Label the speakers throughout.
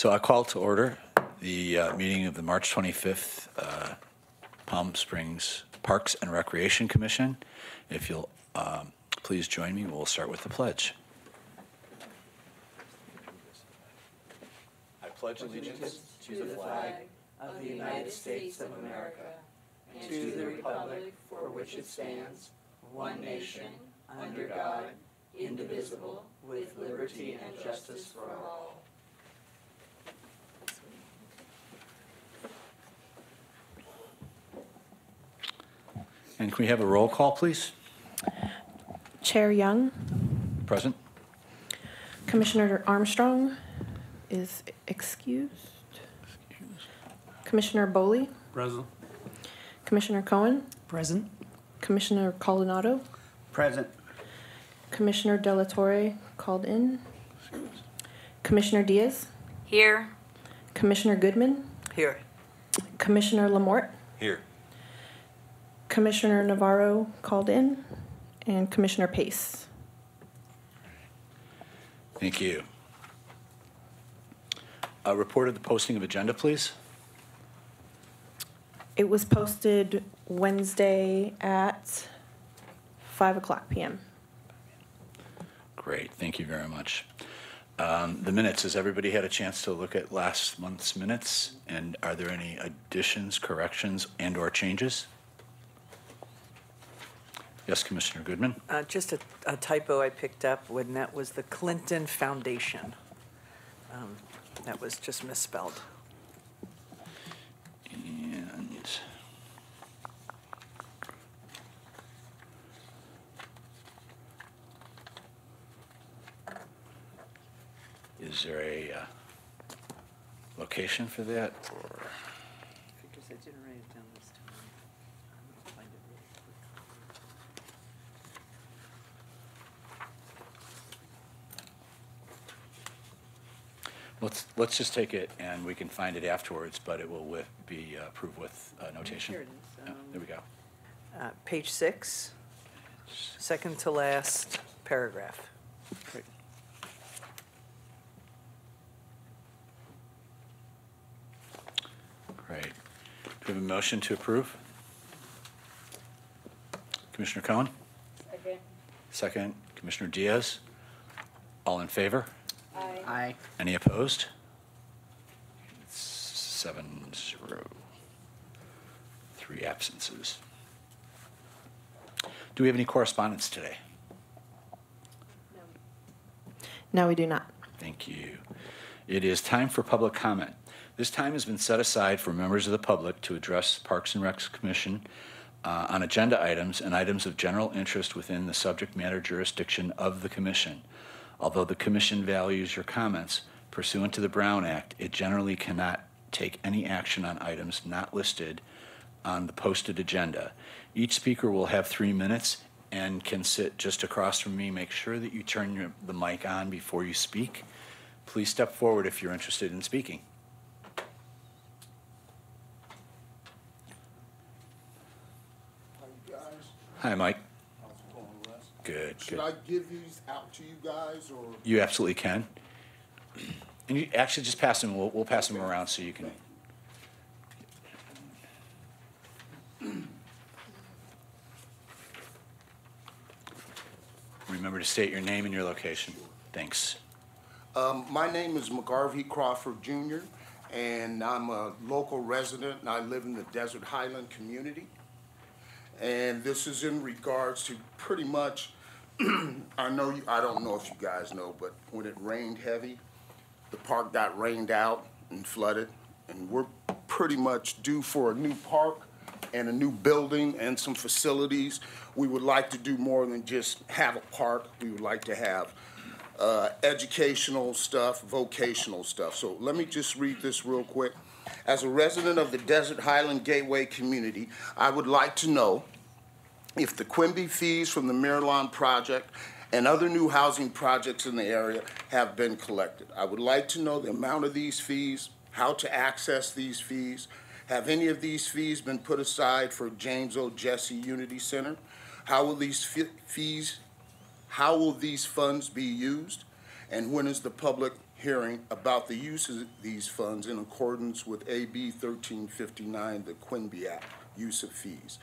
Speaker 1: So I call to order the meeting of the March 25th Palm Springs Parks and Recreation Commission. If you'll please join me, we'll start with the pledge. I pledge allegiance
Speaker 2: to the flag of the United States of America and to the republic for which it stands, one nation, under God, indivisible, with liberty and justice for all.
Speaker 1: And can we have a roll call, please?
Speaker 3: Chair Young.
Speaker 1: Present.
Speaker 3: Commissioner Armstrong is excused. Commissioner Boley.
Speaker 4: Present.
Speaker 3: Commissioner Cohen.
Speaker 4: Present.
Speaker 3: Commissioner Coronado.
Speaker 4: Present.
Speaker 3: Commissioner Delatorre called in. Commissioner Diaz.
Speaker 5: Here.
Speaker 3: Commissioner Goodman.
Speaker 2: Here.
Speaker 3: Commissioner Lamort.
Speaker 1: Here.
Speaker 3: Commissioner Navarro called in. And Commissioner Pace.
Speaker 1: Thank you. A report of the posting of agenda, please.
Speaker 3: It was posted Wednesday at 5:00 p.m.
Speaker 1: Great, thank you very much. The minutes, has everybody had a chance to look at last month's minutes? And are there any additions, corrections, and/or changes? Yes, Commissioner Goodman.
Speaker 2: Just a typo I picked up when that was the Clinton Foundation. That was just misspelled.
Speaker 1: And is there a location for that, or?
Speaker 2: Because I didn't write it down this time. I'm gonna find it really quick.
Speaker 1: Let's just take it and we can find it afterwards, but it will be approved with notation.
Speaker 2: Here it is.
Speaker 1: Yeah, there we go.
Speaker 2: Page 6, second to last paragraph.
Speaker 1: Great. Great. Do we have a motion to approve? Commissioner Cohen?
Speaker 5: Second.
Speaker 1: Second. Commissioner Diaz? All in favor?
Speaker 5: Aye.
Speaker 4: Aye.
Speaker 1: Any opposed? 7-0. 3 absences. Do we have any correspondence today?
Speaker 3: No, we do not.
Speaker 1: Thank you. It is time for public comment. This time has been set aside for members of the public to address the Parks and Recs Commission on agenda items and items of general interest within the subject matter jurisdiction of the Commission. Although the Commission values your comments pursuant to the Brown Act, it generally cannot take any action on items not listed on the posted agenda. Each speaker will have 3 minutes and can sit just across from me. Make sure that you turn the mic on before you speak. Please step forward if you're interested in speaking.
Speaker 6: Hi, you guys.
Speaker 1: Hi, Mike.
Speaker 6: How's it going, Les?
Speaker 1: Good,
Speaker 6: Should
Speaker 1: good.
Speaker 6: I give these out to you guys, or?
Speaker 1: You absolutely can. And you actually just pass them. We'll pass them around so you can. Remember to state your name and your location. Thanks.
Speaker 6: My name is McGarvey Crawford Jr., and I'm a local resident, and I live in the Desert Highland community. And this is in regards to pretty much, I don't know if you guys know, but when it rained heavy, the park got rained out and flooded, and we're pretty much due for a new park and a new building and some facilities. We would like to do more than just have a park. We would like to have educational stuff, vocational stuff. So let me just read this real quick. As a resident of the Desert Highland Gateway community, I would like to know if the Quimby fees from the Miralon project and other new housing projects in the area have been collected. I would like to know the amount of these fees, how to access these fees. Have any of these fees been put aside for James O. Jesse Unity Center? How will these funds be used? And when is the public hearing about the use of these funds in accordance with AB 1359, the Quinby Act, use of fees.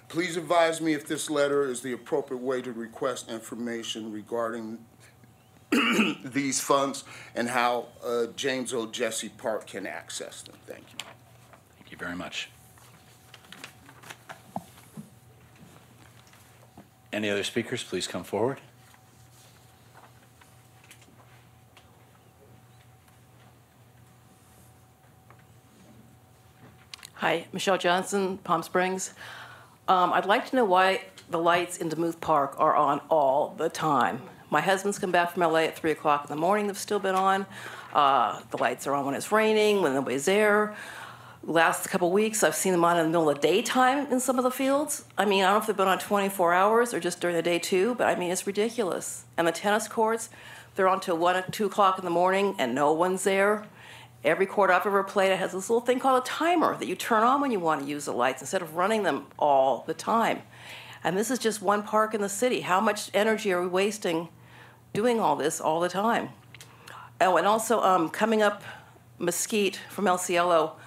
Speaker 6: Please advise me if this letter is the appropriate way to request information regarding these funds and how James O. Jesse Park can access them. Thank you.
Speaker 1: Thank you very much. Any other speakers, please come forward.
Speaker 4: Hi, Michelle Johnson, Palm Springs. I'd like to know why the lights in DeMuth Park are on all the time. My husband's come back from LA at 3 o'clock in the morning. They've still been on. The lights are on when it's raining, when nobody's there. Last couple weeks, I've seen them on in the middle of the daytime in some of the fields. I mean, I don't know if they've been on 24 hours or just during the day too, but I mean, it's ridiculous. And the tennis courts, they're on till 1 or 2 o'clock in the morning and no one's there. Every court I've ever played, it has this little thing called a timer that you turn on when you want to use the lights instead of running them all the time. And this is just one park in the city. How much energy are we wasting doing all this all the time? Oh, and also coming up Mesquite from El Cielo,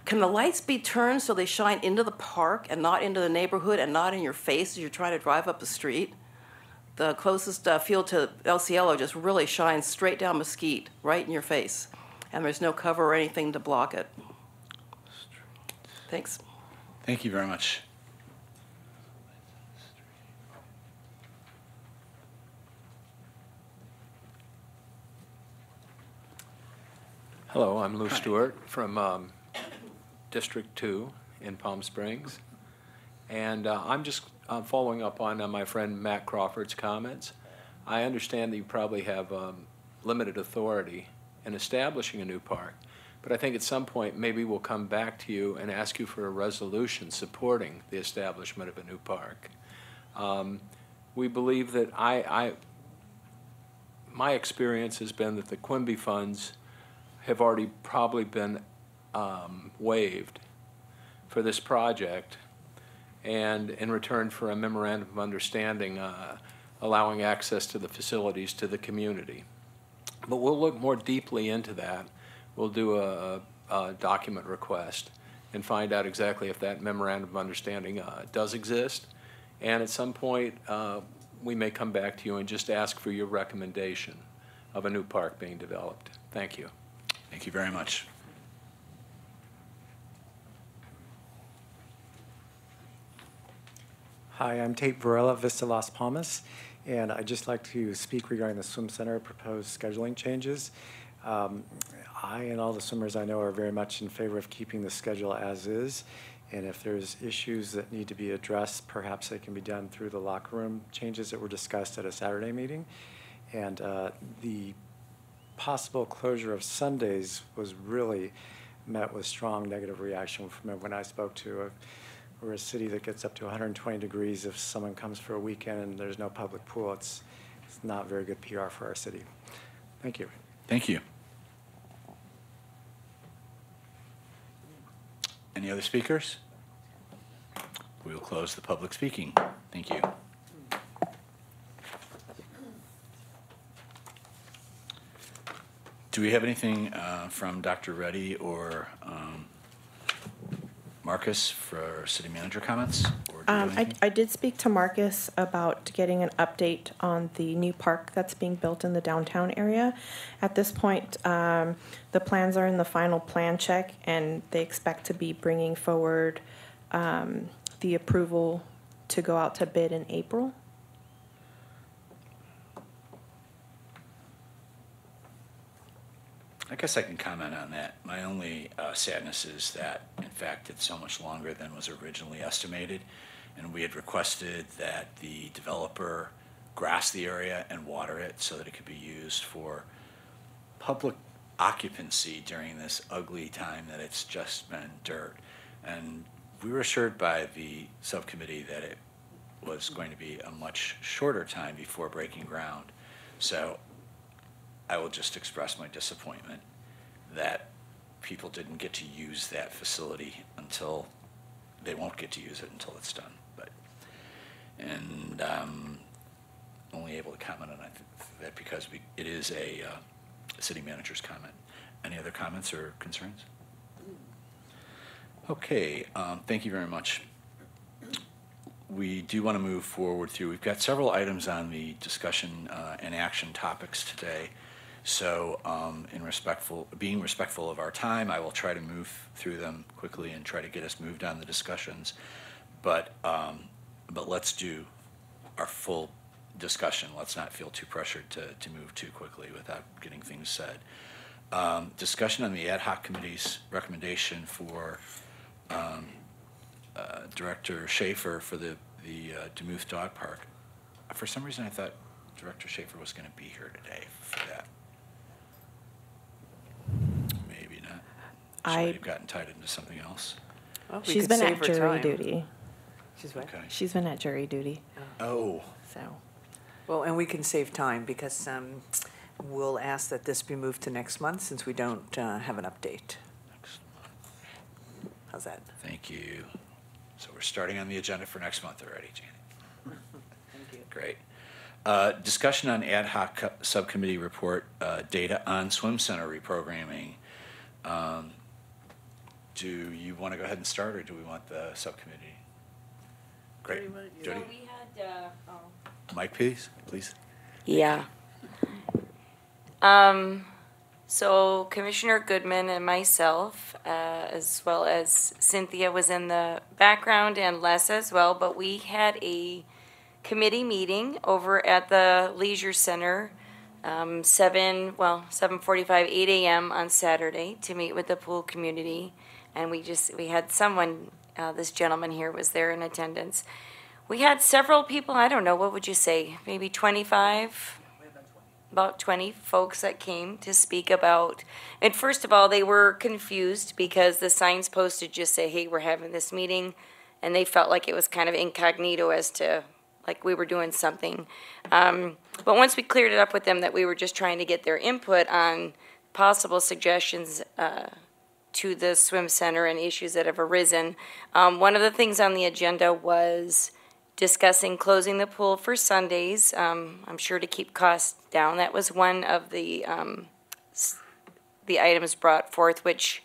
Speaker 4: can the lights be turned so they shine into the park and not into the neighborhood and not in your face as you're trying to drive up the street? The closest field to El Cielo just really shines straight down Mesquite, right in your face. And there's no cover or anything to block it. Thanks.
Speaker 1: Thank you very much.
Speaker 7: Hello, I'm Lou Stewart from District 2 in Palm Springs. And I'm just following up on my friend Matt Crawford's comments. I understand that you probably have limited authority in establishing a new park, but I think at some point maybe we'll come back to you and ask you for a resolution supporting the establishment of a new park. We believe that my experience has been that the Quimby funds have already probably been waived for this project, and in return for a memorandum of understanding allowing access to the facilities to the community. But we'll look more deeply into that. We'll do a document request and find out exactly if that memorandum of understanding does exist. And at some point, we may come back to you and just ask for your recommendation of a new park being developed. Thank you.
Speaker 1: Thank you very much.
Speaker 8: Hi, I'm Tate Varela, Vista Las Palmas, and I'd just like to speak regarding the swim center proposed scheduling changes. I and all the swimmers I know are very much in favor of keeping the schedule as is, and if there's issues that need to be addressed, perhaps they can be done through the locker room changes that were discussed at a Saturday meeting. And the possible closure of Sundays was really met with strong negative reaction from everyone I spoke to. We're a city that gets up to 120 degrees if someone comes for a weekend and there's no public pool. It's not very good PR for our city. Thank you.
Speaker 1: Thank you. Any other speakers? We will close the public speaking. Thank you. Do we have anything from Dr. Reddy or Marcus for city manager comments? Or do you have anything?
Speaker 3: I did speak to Marcus about getting an update on the new park that's being built in the downtown area. At this point, the plans are in the final plan check, and they expect to be bringing forward the approval to go out to bid in April.
Speaker 1: I guess I can comment on that. My only sadness is that, in fact, it's so much longer than was originally estimated, and we had requested that the developer grass the area and water it so that it could be used for public occupancy during this ugly time that it's just been dirt. And we were assured by the subcommittee that it was going to be a much shorter time before breaking ground. So I will just express my disappointment that people didn't get to use that facility until, they won't get to use it until it's done. And only able to comment on that because it is a city manager's comment. Any other comments or concerns? Okay, thank you very much. We do want to move forward through. We've got several items on the discussion and action topics today. So being respectful of our time, I will try to move through them quickly and try to get us moved on the discussions. But let's do our full discussion. Let's not feel too pressured to move too quickly without getting things said. Discussion on the ad hoc committee's recommendation for Director Schaefer for the Demuth Dog Park. For some reason, I thought Director Schaefer was going to be here today for that. Maybe not. She might have gotten tied into something else.
Speaker 2: Well, we
Speaker 3: She's
Speaker 2: could
Speaker 3: been
Speaker 2: save
Speaker 3: at
Speaker 2: her
Speaker 3: jury
Speaker 2: time.
Speaker 3: duty.
Speaker 2: She's what?
Speaker 1: Okay.
Speaker 3: She's been at jury duty,
Speaker 1: Oh,
Speaker 3: so.
Speaker 2: Well, and we can save time because we'll ask that this be moved to next month since we don't have an update.
Speaker 1: next month.
Speaker 2: How's that?
Speaker 1: Thank you. So we're starting on the agenda for next month already, Janet.
Speaker 2: Thank you.
Speaker 1: Great. Discussion on ad hoc subcommittee report, data on swim center reprogramming. Do you want to go ahead and start, or do we want the subcommittee? Great. Jody?
Speaker 5: we had,
Speaker 1: Mike, please.
Speaker 5: Yeah. So Commissioner Goodman and myself, as well as Cynthia was in the background and Les as well, but we had a committee meeting over at the Leisure Center, 7:45, 8 a.m. on Saturday to meet with the pool community. And we had someone, this gentleman here was there in attendance. We had several people, I don't know, what would you say, maybe 25? About 20 folks that came to speak about, and first of all, they were confused because the signs posted just say, hey, we're having this meeting, and they felt like it was kind of incognito as to, like we were doing something. But once we cleared it up with them that we were just trying to get their input on possible suggestions to the swim center and issues that have arisen, one of the things on the agenda was discussing closing the pool for Sundays, I'm sure to keep costs down. That was one of the items brought forth, which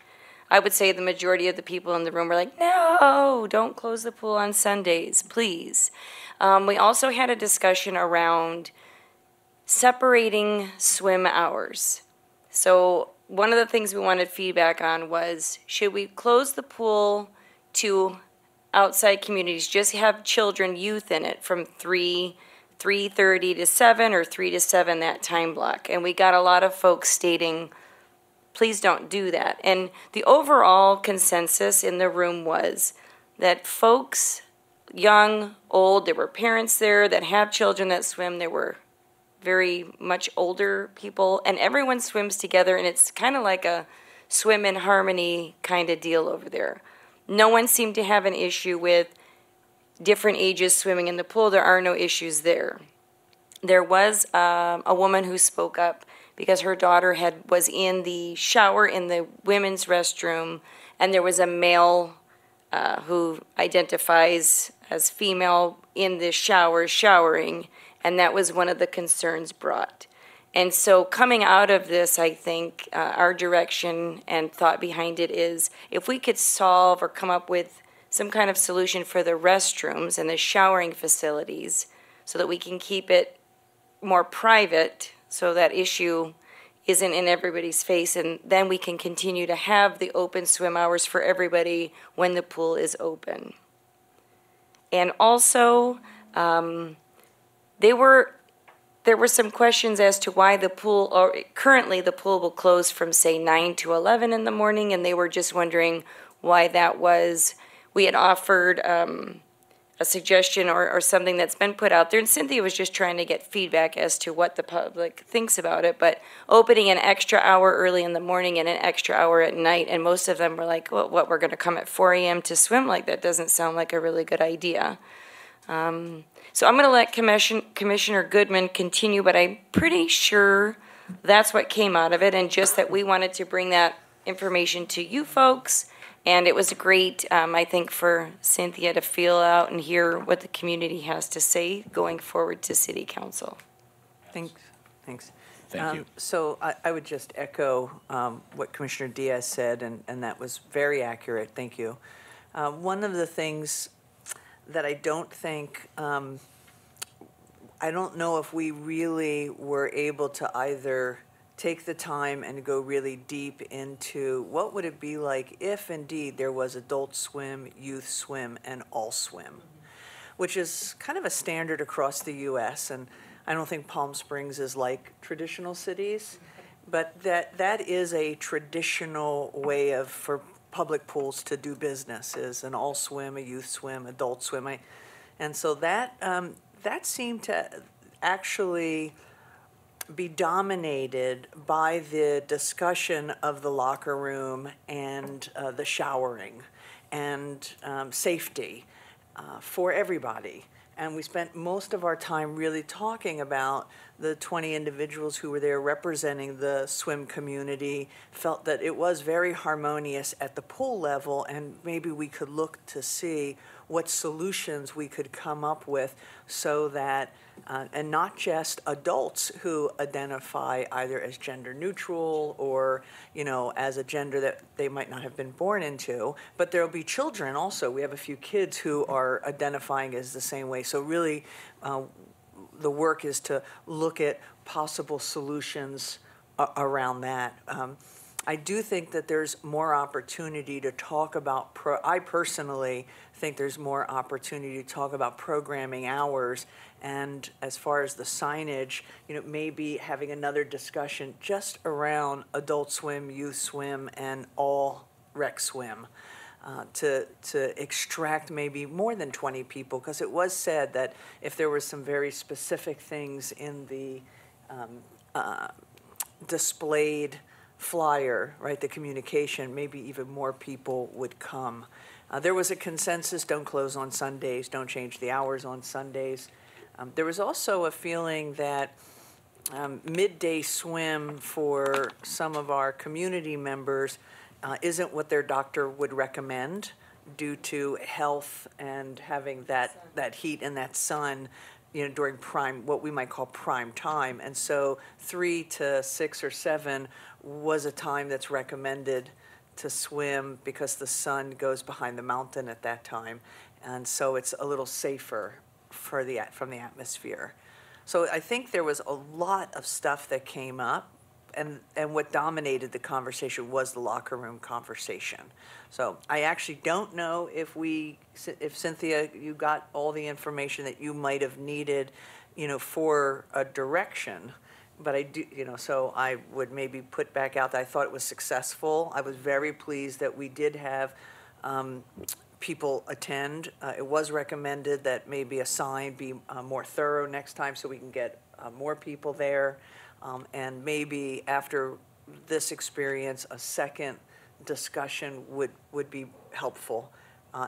Speaker 5: I would say the majority of the people in the room were like, no, don't close the pool on Sundays, please. We also had a discussion around separating swim hours. So one of the things we wanted feedback on was, should we close the pool to outside communities, just have children, youth in it from 3:30 to 7 or 3 to 7, that time block? And we got a lot of folks stating, please don't do that. And the overall consensus in the room was that folks, young, old, there were parents there that have children that swim, there were very much older people, and everyone swims together, and it's kind of like a swim in harmony kind of deal over there. No one seemed to have an issue with different ages swimming in the pool. There are no issues there. There was a woman who spoke up because her daughter was in the shower in the women's restroom, and there was a male who identifies as female in the shower showering, and that was one of the concerns brought. And so coming out of this, I think our direction and thought behind it is if we could solve or come up with some kind of solution for the restrooms and the showering facilities so that we can keep it more private so that issue isn't in everybody's face, and then we can continue to have the open swim hours for everybody when the pool is open. And also, there were some questions as to why the pool, or currently the pool will close from, say, 9 to 11 in the morning, and they were just wondering why that was. We had offered a suggestion or something that's been put out there, and Cynthia was just trying to get feedback as to what the public thinks about it, but opening an extra hour early in the morning and an extra hour at night, and most of them were like, well, what, we're going to come at 4 a.m. to swim? Like, that doesn't sound like a really good idea. So I'm going to let Commissioner Goodman continue, but I'm pretty sure that's what came out of it, and just that we wanted to bring that information to you folks. And it was great, I think, for Cynthia to feel out and hear what the community has to say going forward to City Council.
Speaker 2: Thanks.
Speaker 1: Thank you.
Speaker 2: So I would just echo what Commissioner Diaz said, and that was very accurate. Thank you. One of the things that I don't think, I don't know if we really were able to either take the time and go really deep into what would it be like if indeed there was adult swim, youth swim, and all swim, which is kind of a standard across the U.S. And I don't think Palm Springs is like traditional cities, but that is a traditional way for public pools to do business, is an all swim, a youth swim, adult swim. And so that seemed to actually be dominated by the discussion of the locker room and the showering and safety for everybody. And we spent most of our time really talking about the 20 individuals who were there representing the swim community, felt that it was very harmonious at the pool level, and maybe we could look to see what solutions we could come up with so that, and not just adults who identify either as gender neutral or, as a gender that they might not have been born into, but there'll be children also. We have a few kids who are identifying as the same way. So really, the work is to look at possible solutions around that. I do think that there's more opportunity to talk about, I personally think there's more opportunity to talk about programming hours, and as far as the signage, maybe having another discussion just around adult swim, youth swim, and all rec swim. To extract maybe more than 20 people, because it was said that if there were some very specific things in the displayed flyer, right, the communication, maybe even more people would come. There was a consensus, don't close on Sundays, don't change the hours on Sundays. There was also a feeling that midday swim for some of our community members isn't what their doctor would recommend due to health and having that heat and that sun, during prime, what we might call prime time. And so 3 to 6 or 7 was a time that's recommended to swim because the sun goes behind the mountain at that time. And so it's a little safer from the atmosphere. So I think there was a lot of stuff that came up. And what dominated the conversation was the locker room conversation. So I actually don't know if Cynthia, you got all the information that you might have needed, for a direction. But I do, so I would maybe put back out that I thought it was successful. I was very pleased that we did have people attend. It was recommended that maybe a sign be more thorough next time so we can get more people there. And maybe after this experience, a second discussion would be helpful.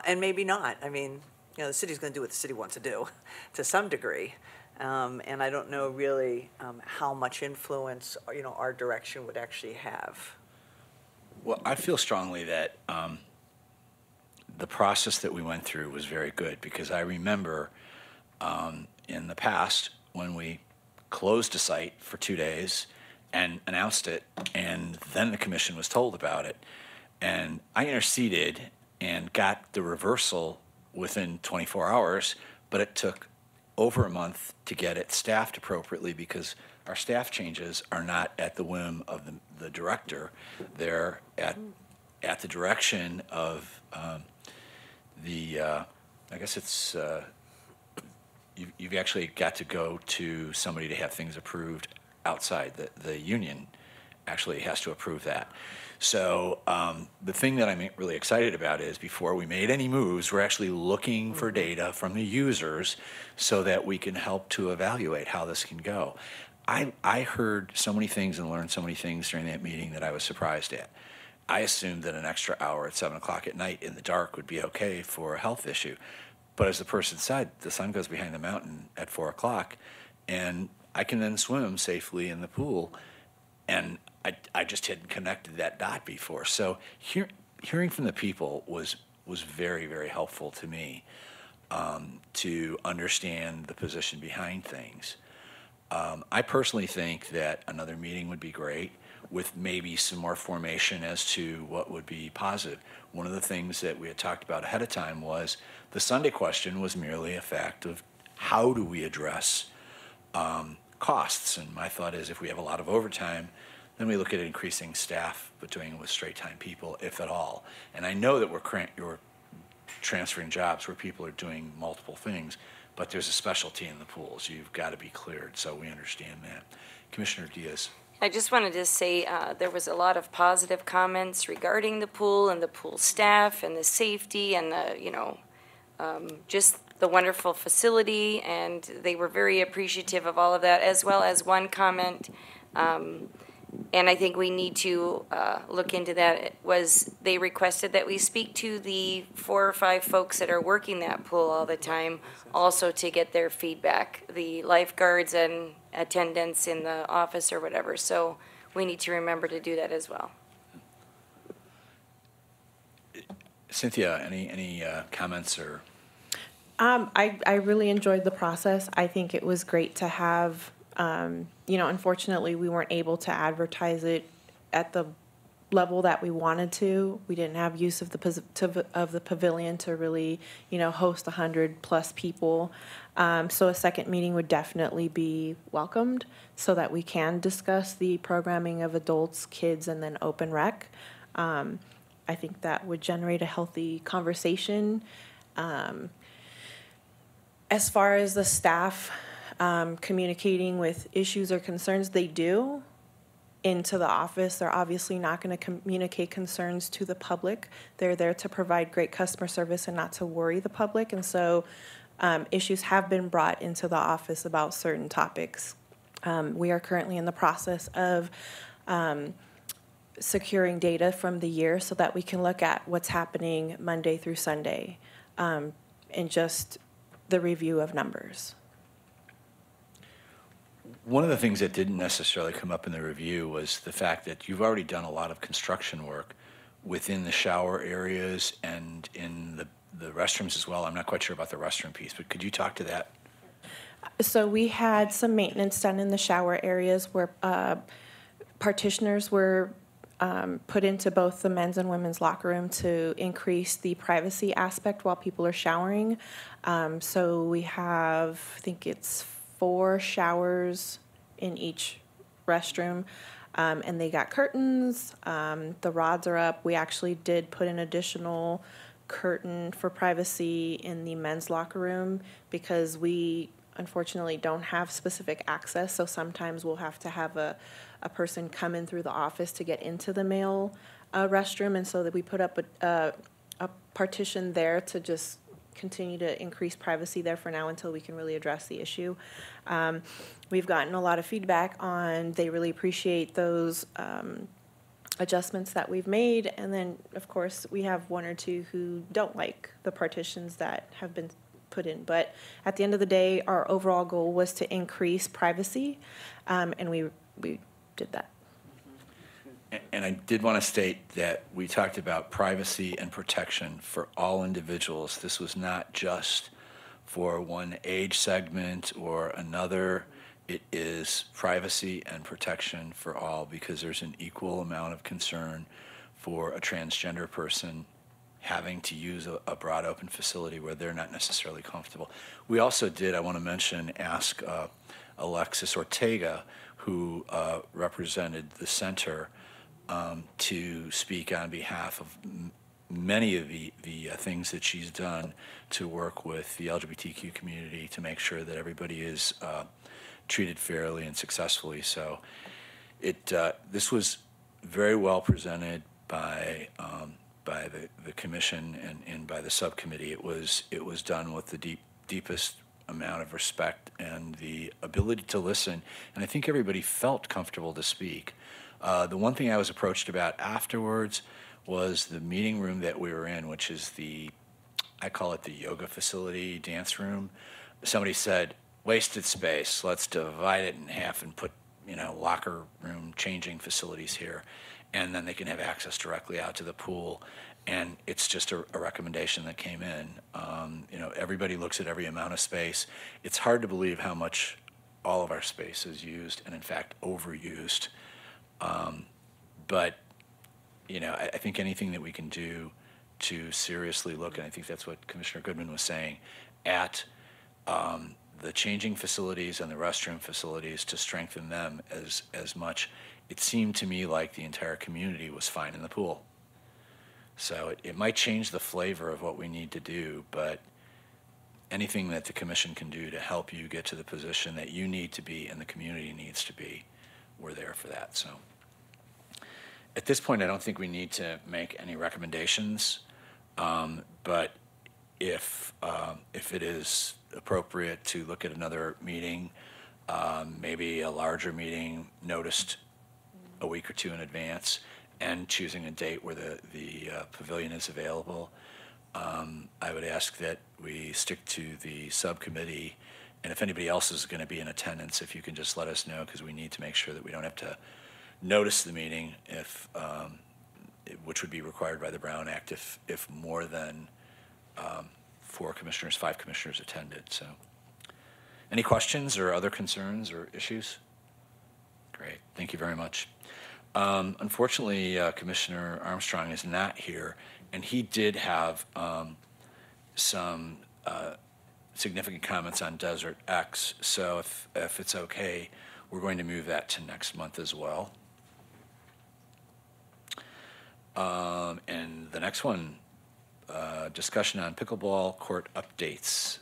Speaker 2: And maybe not. I mean, the city's going to do what the city wants to do to some degree. And I don't know really how much influence, our direction would actually have.
Speaker 1: Well, I feel strongly that the process that we went through was very good, because I remember in the past when we closed a site for 2 days and announced it, and then the commission was told about it. And I interceded and got the reversal within 24 hours, but it took over a month to get it staffed appropriately, because our staff changes are not at the whim of the director. They're at the direction of I guess it's you've actually got to go to somebody to have things approved outside. The union actually has to approve that. So the thing that I'm really excited about is, before we made any moves, we're actually looking for data from the users so that we can help to evaluate how this can go. I heard so many things and learned so many things during that meeting that I was surprised at. I assumed that an extra hour at 7 o'clock at night in the dark would be okay for a health issue. But as the person said, the sun goes behind the mountain at 4 o'clock, and I can then swim safely in the pool. And I just hadn't connected that dot before. So hearing from the people was very, very helpful to me to understand the position behind things. I personally think that another meeting would be great with maybe some more formation as to what would be positive. One of the things that we had talked about ahead of time was the Sunday question was merely a fact of how do we address costs. And my thought is if we have a lot of overtime, then we look at increasing staff, but doing it with straight-time people, if at all. And I know that you're transferring jobs where people are doing multiple things, but there's a specialty in the pools. You've got to be cleared, so we understand that. Commissioner Diaz.
Speaker 5: I just wanted to say there was a lot of positive comments regarding the pool and the pool staff and the safety and the, just the wonderful facility, and they were very appreciative of all of that, as well as one comment, and I think we need to look into that. It was they requested that we speak to the 4 or 5 folks that are working that pool all the time, also to get their feedback, the lifeguards and attendants in the office or whatever. So we need to remember to do that as well.
Speaker 1: Cynthia, any comments or?
Speaker 3: I really enjoyed the process. I think it was great to have, unfortunately, we weren't able to advertise it at the level that we wanted to. We didn't have use of the pavilion to really, host 100+ people. So a second meeting would definitely be welcomed so that we can discuss the programming of adults, kids, and then open rec. I think that would generate a healthy conversation. As far as the staff communicating with issues or concerns, they do into the office. They're obviously not going to communicate concerns to the public. They're there to provide great customer service and not to worry the public. And so issues have been brought into the office about certain topics. We are currently in the process of securing data from the year so that we can look at what's happening Monday through Sunday and just the review of numbers.
Speaker 1: One of the things that didn't necessarily come up in the review was the fact that you've already done a lot of construction work within the shower areas and in the restrooms as well. I'm not quite sure about the restroom piece, but could you talk to that?
Speaker 3: So we had some maintenance done in the shower areas where partitioners were put into both the men's and women's locker room to increase the privacy aspect while people are showering. So we have, I think it's 4 showers in each restroom, and they got curtains. The rods are up. We actually did put an additional curtain for privacy in the men's locker room because we unfortunately don't have specific access, so sometimes we'll have to have a person come in through the office to get into the male restroom, and so that we put up a partition there to just continue to increase privacy there for now until we can really address the issue. We've gotten a lot of feedback on they really appreciate those adjustments that we've made, and then of course we have 1 or 2 who don't like the partitions that have been put in. But at the end of the day, our overall goal was to increase privacy, and we did that.
Speaker 1: And I did want to state that we talked about privacy and protection for all individuals. This was not just for one age segment or another. It is privacy and protection for all because there's an equal amount of concern for a transgender person having to use a broad open facility where they're not necessarily comfortable. We also did, I want to mention, ask Alexis Ortega, who represented the center, to speak on behalf of many of the things that she's done to work with the LGBTQ community to make sure that everybody is treated fairly and successfully. So this was very well presented by the commission and by the subcommittee. It was done with the deepest amount of respect and the ability to listen, and I think everybody felt comfortable to speak. The one thing I was approached about afterwards was the meeting room that we were in, which is I call it the yoga facility dance room. Somebody said, wasted space, let's divide it in half and put locker room changing facilities here, and then they can have access directly out to the pool. And it's just a recommendation that came in. Everybody looks at every amount of space. It's hard to believe how much all of our space is used and in fact overused. But, you know, I think anything that we can do to seriously look, and I think that's what Commissioner Goodman was saying, at the changing facilities and the restroom facilities to strengthen them as much. It seemed to me like the entire community was fine in the pool. So it might change the flavor of what we need to do, but anything that the commission can do to help you get to the position that you need to be and the community needs to be, we're there for that. So at this point, I don't think we need to make any recommendations, but if it is appropriate to look at another meeting, maybe a larger meeting noticed a week or two in advance, and choosing a date where the pavilion is available, I would ask that we stick to the subcommittee, and if anybody else is going to be in attendance, if you can just let us know, because we need to make sure that we don't have to notice the meeting which would be required by the Brown Act if more than 5 commissioners attended. So, any questions or other concerns or issues? Great, thank you very much. Unfortunately, Commissioner Armstrong is not here, and he did have some significant comments on Desert X. So if it's okay, we're going to move that to next month as well. And the next one, discussion on pickleball court updates.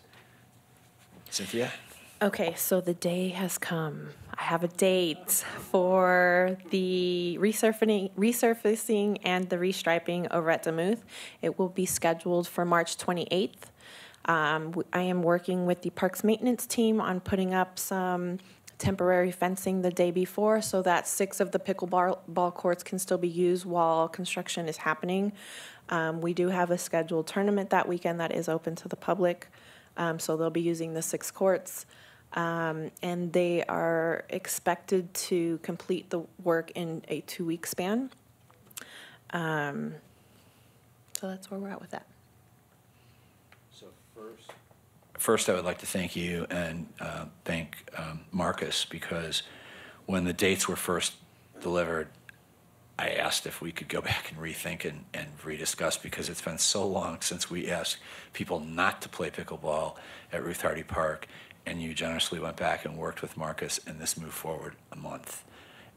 Speaker 1: Cynthia?
Speaker 3: Okay, so the day has come. I have a date for the resurfacing and the restriping over at Demuth. It will be scheduled for March 28th. I am working with the Parks Maintenance team on putting up some temporary fencing the day before so that 6 of the pickleball courts can still be used while construction is happening. We do have a scheduled tournament that weekend that is open to the public, so they'll be using the 6 courts. And they are expected to complete the work in a 2-week span. So that's where we're at with that.
Speaker 1: So first I would like to thank you and thank Marcus, because when the dates were first delivered, I asked if we could go back and rethink and rediscuss, because it's been so long since we asked people not to play pickleball at Ruth Hardy Park, and you generously went back and worked with Marcus, and this moved forward a month.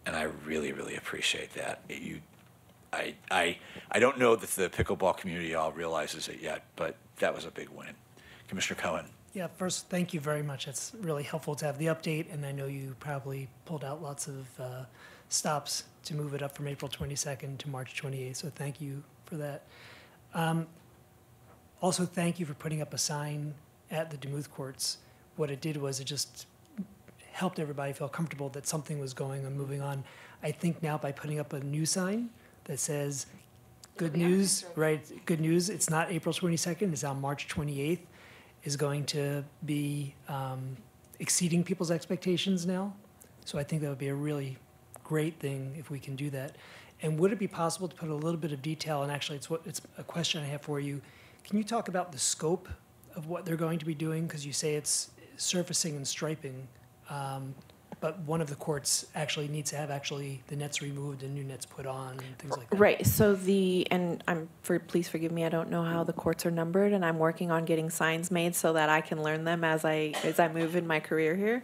Speaker 1: And I really, really appreciate that. I don't know that the pickleball community all realizes it yet, but that was a big win. Commissioner Cohen.
Speaker 9: Yeah, first, thank you very much. It's really helpful to have the update, and I know you probably pulled out lots of stops to move it up from April 22nd to March 28th, so thank you for that. Also, thank you for putting up a sign at the Demuth courts. What it did was it just helped everybody feel comfortable that something was going and moving on. I think now by putting up a new sign that says, good news, right, good news, it's not April 22nd, it's on March 28th, is going to be exceeding people's expectations now. So I think that would be a really great thing if we can do that. And would it be possible to put a little bit of detail, and actually it's a question I have for you, can you talk about the scope of what they're going to be doing? Because you say it's surfacing and striping, but one of the courts actually needs to have the nets removed and new nets put on and things like that.
Speaker 3: Right. So please forgive me. I don't know how the courts are numbered, and I'm working on getting signs made so that I can learn them as I move in my career here.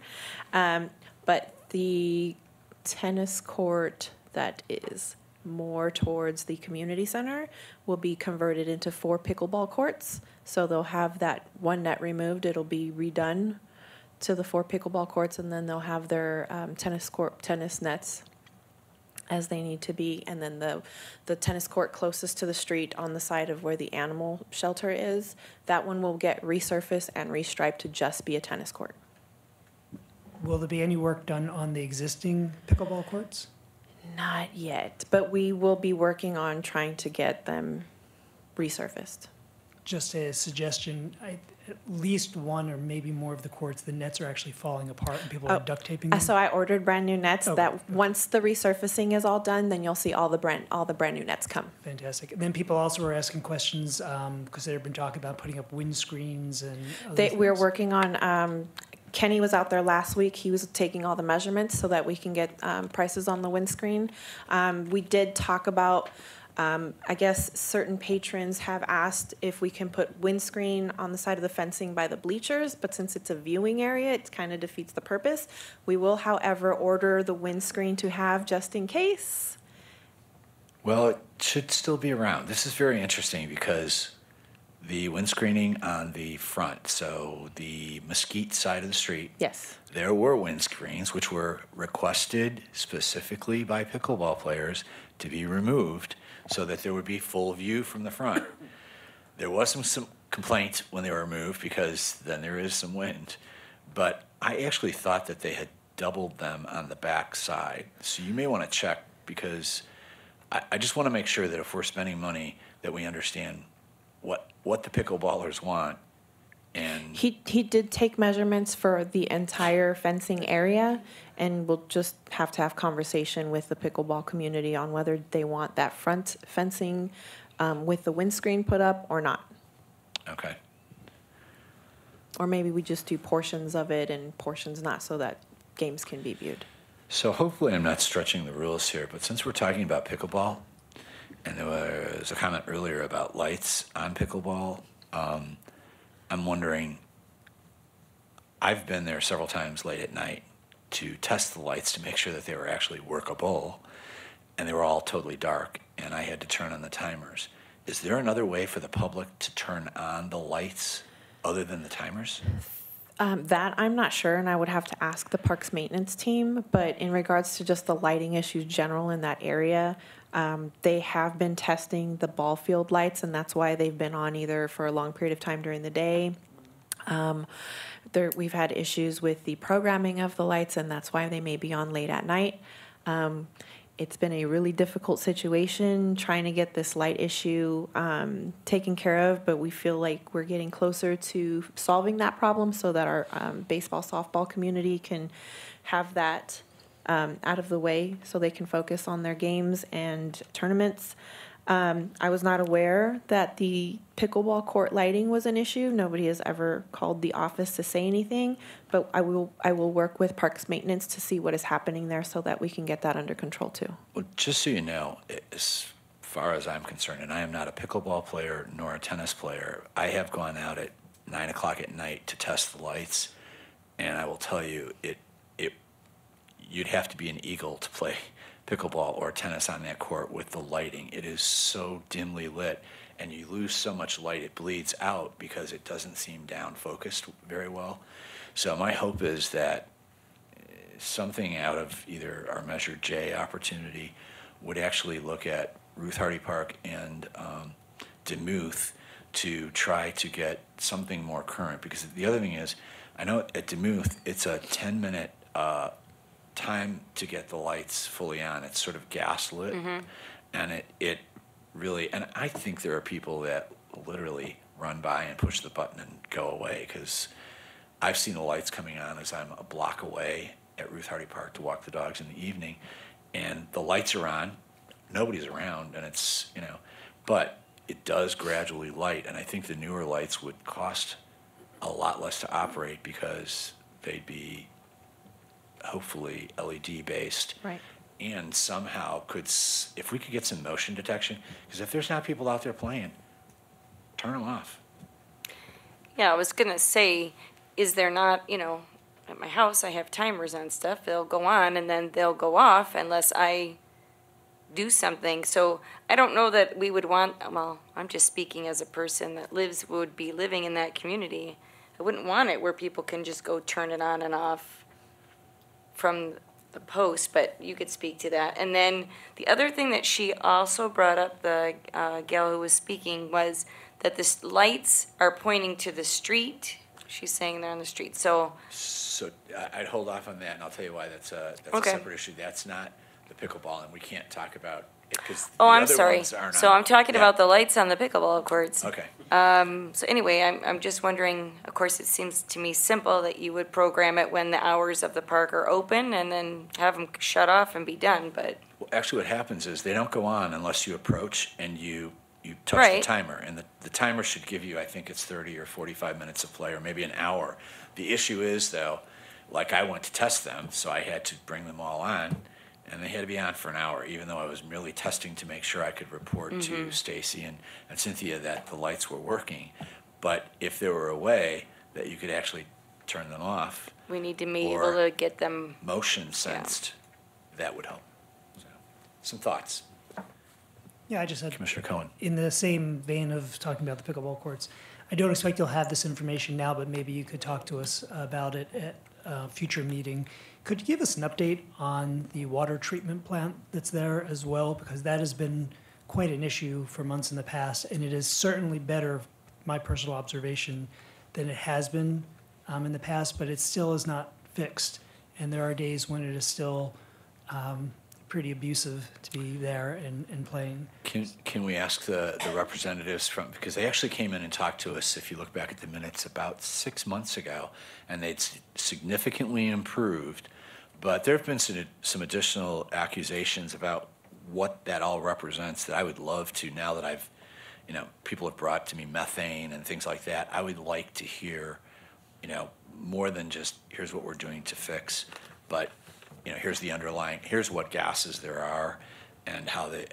Speaker 3: But the tennis court that is more towards the community center will be converted into 4 pickleball courts. So they'll have that one net removed. It'll be redone to the 4 pickleball courts, and then they'll have their tennis nets as they need to be. And then the tennis court closest to the street on the side of where the animal shelter is, that one will get resurfaced and restriped to just be a tennis court.
Speaker 9: Will there be any work done on the existing pickleball courts?
Speaker 3: Not yet, but we will be working on trying to get them resurfaced.
Speaker 9: Just a suggestion, at least one or maybe more of the courts, the nets are actually falling apart and people are duct taping them.
Speaker 3: So I ordered brand new nets
Speaker 9: Okay.
Speaker 3: Once the resurfacing is all done, then you'll see all the brand new nets come.
Speaker 9: Fantastic. And then people also were asking questions because they've been talking about putting up windscreens and other things.
Speaker 3: We're working on Kenny was out there last week. He was taking all the measurements so that we can get prices on the windscreen. We did talk about, I guess certain patrons have asked if we can put windscreen on the side of the fencing by the bleachers, but since it's a viewing area, it kind of defeats the purpose. We will, however, order the windscreen to have just in case.
Speaker 1: Well, it should still be around. This is very interesting because the windscreening on the front, so the Mesquite side of the street,
Speaker 3: Yes.
Speaker 1: there were windscreens which were requested specifically by pickleball players to be removed so that there would be full view from the front. There was some complaint when they were removed because then there is some wind. But I actually thought that they had doubled them on the back side. So you may want to check because I just want to make sure that if we're spending money that we understand what the pickleballers want. And
Speaker 3: He did take measurements for the entire fencing area, and we'll just have to have conversation with the pickleball community on whether they want that front fencing with the windscreen put up or not.
Speaker 1: okay.
Speaker 3: Or maybe we just do portions of it and portions not so that games can be viewed.
Speaker 1: So hopefully I'm not stretching the rules here, but since we're talking about pickleball, and there was a comment earlier about lights on pickleball, I'm wondering, I've been there several times late at night to test the lights to make sure that they were actually workable, and they were all totally dark, and I had to turn on the timers. Is there another way for the public to turn on the lights other than the timers?
Speaker 3: That I'm not sure, and I would have to ask the parks maintenance team. But in regards to just the lighting issues general in that area, they have been testing the ball field lights, and that's why they've been on either for a long period of time during the day. We've had issues with the programming of the lights, and that's why they may be on late at night. It's been a really difficult situation trying to get this light issue taken care of, but we feel like we're getting closer to solving that problem so that our baseball, softball community can have that out of the way so they can focus on their games and tournaments. I was not aware that the pickleball court lighting was an issue. Nobody has ever called the office to say anything, but I will work with parks maintenance to see what is happening there so that we can get that under control too.
Speaker 1: Well, just so you know, as far as I'm concerned, and I am not a pickleball player nor a tennis player, I have gone out at 9 o'clock at night to test the lights, and I will tell you, you'd have to be an eagle to play pickleball or tennis on that court with the lighting. It is so dimly lit, and you lose so much light it bleeds out because it doesn't seem down focused very well. So my hope is that something out of either our Measure J opportunity would actually look at Ruth Hardy Park and Demuth to try to get something more current. Because the other thing is, I know at Demuth it's a 10-minute time to get the lights fully on. It's sort of gas lit, and it really, and I think there are people that literally run by and push the button and go away, because I've seen the lights coming on as I'm a block away at Ruth Hardy Park to walk the dogs in the evening, and the lights are on, nobody's around, and it's, but it does gradually light, and I think the newer lights would cost a lot less to operate because they'd be hopefully LED based.
Speaker 3: Right.
Speaker 1: And somehow if we could get some motion detection, because if there's not people out there playing, turn them off.
Speaker 5: Yeah, I was gonna say, is there not, at my house I have timers on stuff, they'll go on and then they'll go off unless I do something. So I don't know that we would want, well, I'm just speaking as a person that would be living in that community. I wouldn't want it where people can just go turn it on and off from the post, but you could speak to that. And then the other thing that she also brought up, the gal who was speaking, was that the lights are pointing to the street. She's saying they're on the street. So
Speaker 1: I'd hold off on that, and I'll tell you why. That's
Speaker 5: Okay.
Speaker 1: a separate issue. That's not the pickleball, and we can't talk about it because
Speaker 5: Oh,
Speaker 1: the
Speaker 5: I'm
Speaker 1: other
Speaker 5: sorry.
Speaker 1: ones are not.
Speaker 5: So I'm talking
Speaker 1: Yeah.
Speaker 5: about the lights on the pickleball courts.
Speaker 1: Okay.
Speaker 5: So anyway, I'm just wondering, of course, it seems to me simple that you would program it when the hours of the park are open and then have them shut off and be done, but,
Speaker 1: Well, actually, what happens is they don't go on unless you approach and you you touch
Speaker 5: Right.
Speaker 1: the timer, and the timer should give you, I think it's 30 or 45 minutes of play, or maybe an hour. The issue is, though, like I went to test them, so I had to bring them all on, and they had to be on for an hour, even though I was merely testing to make sure I could report to Stacy and Cynthia that the lights were working. But if there were a way that you could actually turn them off,
Speaker 5: We need to be
Speaker 1: Or-
Speaker 5: able to get them,
Speaker 1: motion sensed, that would help. So, some thoughts,
Speaker 9: Yeah, I just had,
Speaker 1: Commissioner Cohen.
Speaker 9: in the same vein of talking about the pickleball courts, I don't expect you'll have this information now, but maybe you could talk to us about it at a future meeting. Could you give us an update on the water treatment plant that's there as well? Because that has been quite an issue for months in the past, and it is certainly better, my personal observation, than it has been in the past, but it still is not fixed. And there are days when it is still pretty abusive to be there and playing.
Speaker 1: Can we ask the representatives from, because they actually came in and talked to us, if you look back at the minutes, about 6 months ago, and they'd significantly improved, but there have been some additional accusations about what that all represents that I would love to, now that I've, people have brought to me methane and things like that, I would like to hear, more than just, here's what we're doing to fix, but here's the underlying, here's what gases there are and how they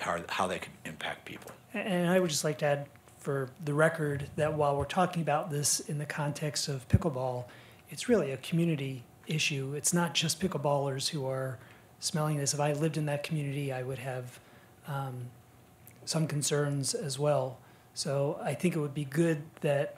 Speaker 1: could impact people.
Speaker 9: And I would just like to add for the record that while we're talking about this in the context of pickleball, it's really a community issue. It's not just pickleballers who are smelling this. If I lived in that community, I would have some concerns as well. So I think it would be good that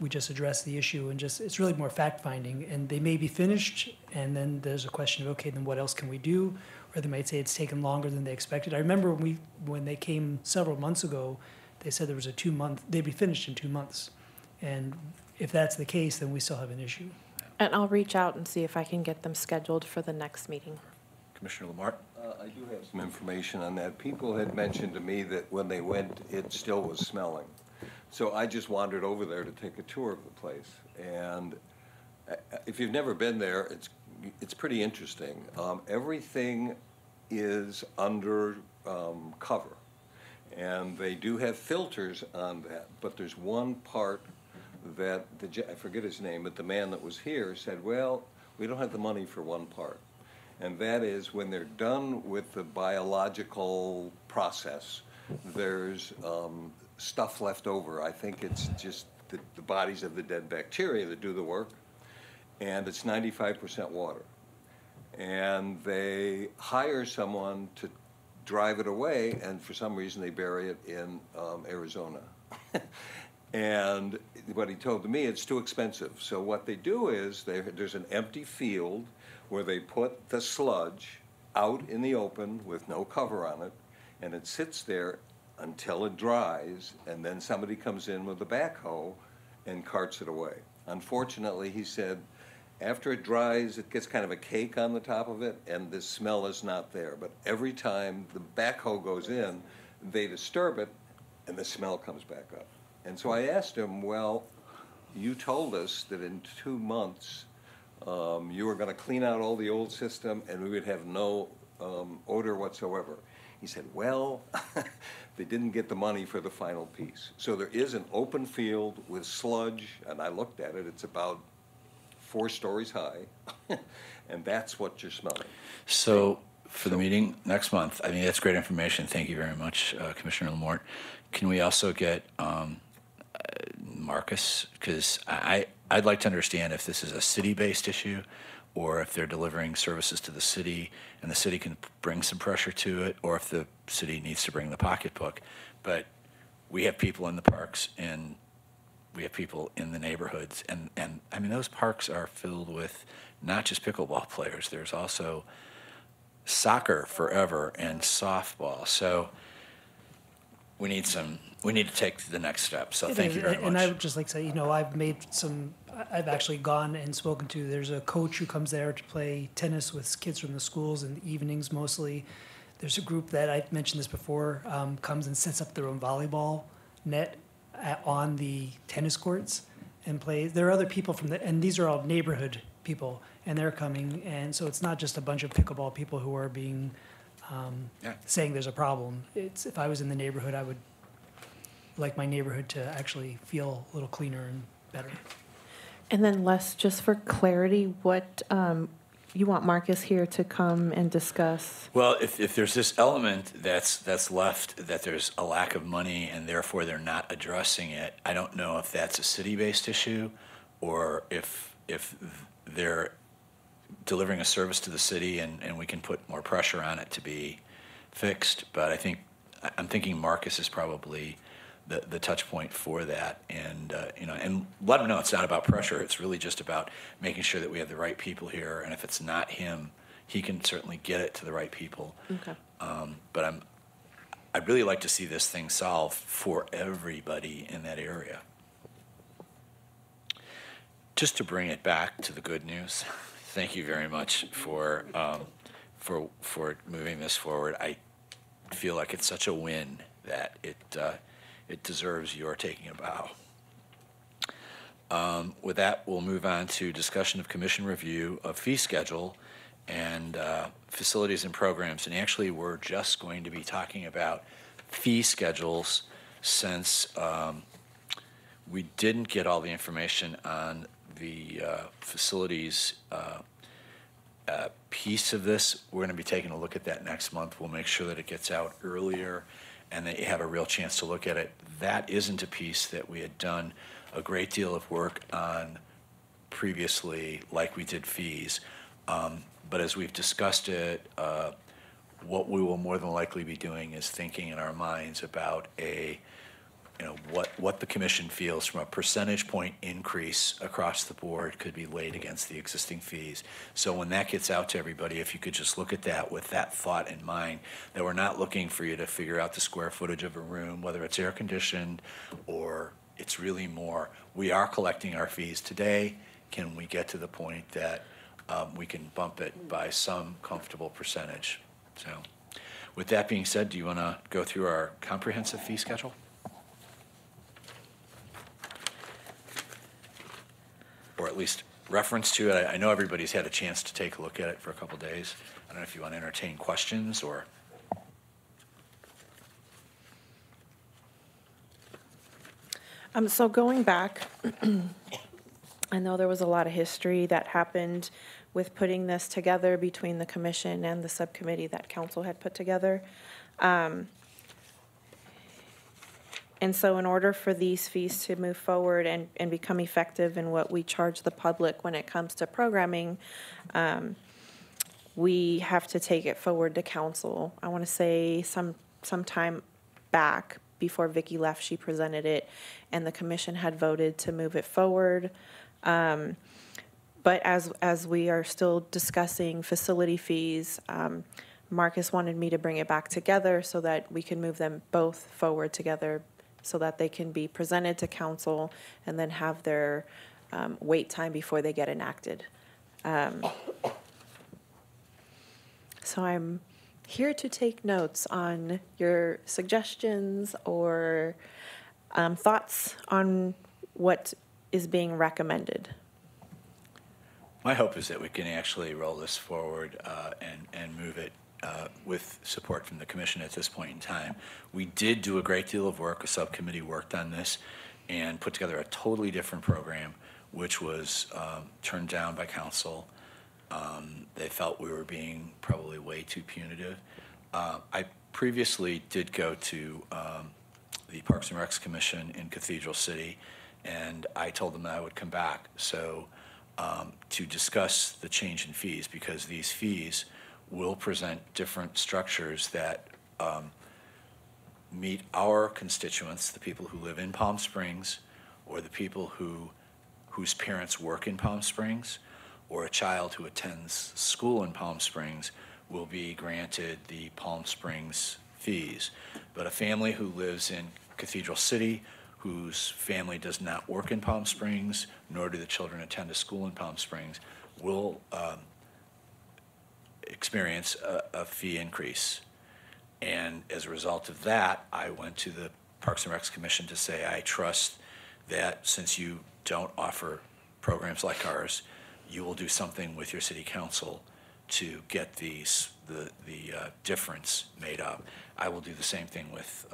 Speaker 9: we just address the issue and it's really more fact-finding. And they may be finished, and then there's a question of, okay, then what else can we do? Or they might say it's taken longer than they expected. I remember when they came several months ago, they said there was they'd be finished in 2 months. And if that's the case, then we still have an issue.
Speaker 3: And I'll reach out and see if I can get them scheduled for the next meeting.
Speaker 1: Commissioner Lamar?
Speaker 10: I do have some information on that. People had mentioned to me that when they went, it still was smelling. So I just wandered over there to take a tour of the place. And if you've never been there, it's pretty interesting. Everything is under cover. And they do have filters on that. But there's one part that, I forget his name, but the man that was here said, well, we don't have the money for one part. And that is when they're done with the biological process, there's stuff left over. I think it's just the bodies of the dead bacteria that do the work, and it's 95% water. And they hire someone to drive it away, and for some reason they bury it in Arizona. And what he told me, it's too expensive. So what they do is there's an empty field where they put the sludge out in the open with no cover on it, and it sits there until it dries, and then somebody comes in with a backhoe and carts it away. Unfortunately, he said, after it dries, it gets kind of a cake on the top of it, and the smell is not there. But every time the backhoe goes in, they disturb it, and the smell comes back up. And so I asked him, well, you told us that in 2 months, you were going to clean out all the old system, and we would have no odor whatsoever. He said, well, they didn't get the money for the final piece. So there is an open field with sludge, and I looked at it. It's about 4 stories high, and that's what you're smelling.
Speaker 1: So for the meeting next month, I mean, that's great information. Thank you very much, Commissioner Lamort. Can we also get Marcus? Because I'd like to understand if this is a city-based issue or if they're delivering services to the city and the city can bring some pressure to it, or if the city needs to bring the pocketbook. But we have people in the parks and we have people in the neighborhoods. And I mean, those parks are filled with not just pickleball players. There's also soccer forever and softball. So we need to take the next step. So thank you very much.
Speaker 9: And I would just like to say, I've actually gone and spoken to, there's a coach who comes there to play tennis with kids from the schools in the evenings mostly. There's a group that, I've mentioned this before, comes and sets up their own volleyball net on the tennis courts and plays. There are other people and these are all neighborhood people, and they're coming. And so it's not just a bunch of pickleball people who are being saying there's a problem. If I was in the neighborhood, I would like my neighborhood to actually feel a little cleaner and better.
Speaker 3: And then Les, just for clarity, what, you want Marcus here to come and discuss?
Speaker 1: Well, if there's this element that's left, that there's a lack of money and therefore they're not addressing it, I don't know if that's a city-based issue or if they're delivering a service to the city and we can put more pressure on it to be fixed. But I'm thinking Marcus is probably the touch point for that, and and let him know it's not about pressure. It's really just about making sure that we have the right people here, and if it's not him, he can certainly get it to the right people.
Speaker 3: Okay.
Speaker 1: But I'd really like to see this thing solved for everybody in that area. Just to bring it back to the good news, thank you very much for moving this forward. I feel like it's such a win that it deserves your taking a bow. With that, we'll move on to discussion of commission review of fee schedule and facilities and programs. And actually, we're just going to be talking about fee schedules since we didn't get all the information on the facilities piece of this. We're going to be taking a look at that next month. We'll make sure that it gets out earlier and that you have a real chance to look at it. That isn't a piece that we had done a great deal of work on previously, like we did fees. But as we've discussed it, what we will more than likely be doing is thinking in our minds about what the commission feels from a percentage point increase across the board could be laid against the existing fees. So when that gets out to everybody, if you could just look at that with that thought in mind, that we're not looking for you to figure out the square footage of a room, whether it's air conditioned or it's really more. We are collecting our fees today. Can we get to the point that we can bump it by some comfortable percentage? So with that being said, do you want to go through our comprehensive fee schedule? Or at least reference to it. I know everybody's had a chance to take a look at it for a couple days. I don't know if you want to entertain questions or.
Speaker 3: So going back, I know there was a lot of history that happened with putting this together between the commission and the subcommittee that council had put together. And so in order for these fees to move forward and become effective in what we charge the public when it comes to programming, we have to take it forward to council. I want to say some time back before Vicki left, she presented it, and the commission had voted to move it forward. But as we are still discussing facility fees, Marcus wanted me to bring it back together so that we can move them both forward together so that they can be presented to council and then have their wait time before they get enacted. So I'm here to take notes on your suggestions or thoughts on what is being recommended.
Speaker 1: My hope is that we can actually roll this forward and move it with support from the commission at this point in time. We did do a great deal of work. A subcommittee worked on this and put together a totally different program, which was turned down by council. They felt we were being probably way too punitive. I previously did go to the Parks and Recs Commission in Cathedral City, and I told them that I would come back. So to discuss the change in fees, because these fees will present different structures that meet our constituents, the people who live in Palm Springs, or the people whose parents work in Palm Springs, or a child who attends school in Palm Springs will be granted the Palm Springs fees. But a family who lives in Cathedral City, whose family does not work in Palm Springs, nor do the children attend a school in Palm Springs, will experience a fee increase. And as a result of that, I went to the Parks and Recs Commission to say, I trust that since you don't offer programs like ours, you will do something with your city council to get the difference made up. I will do the same thing with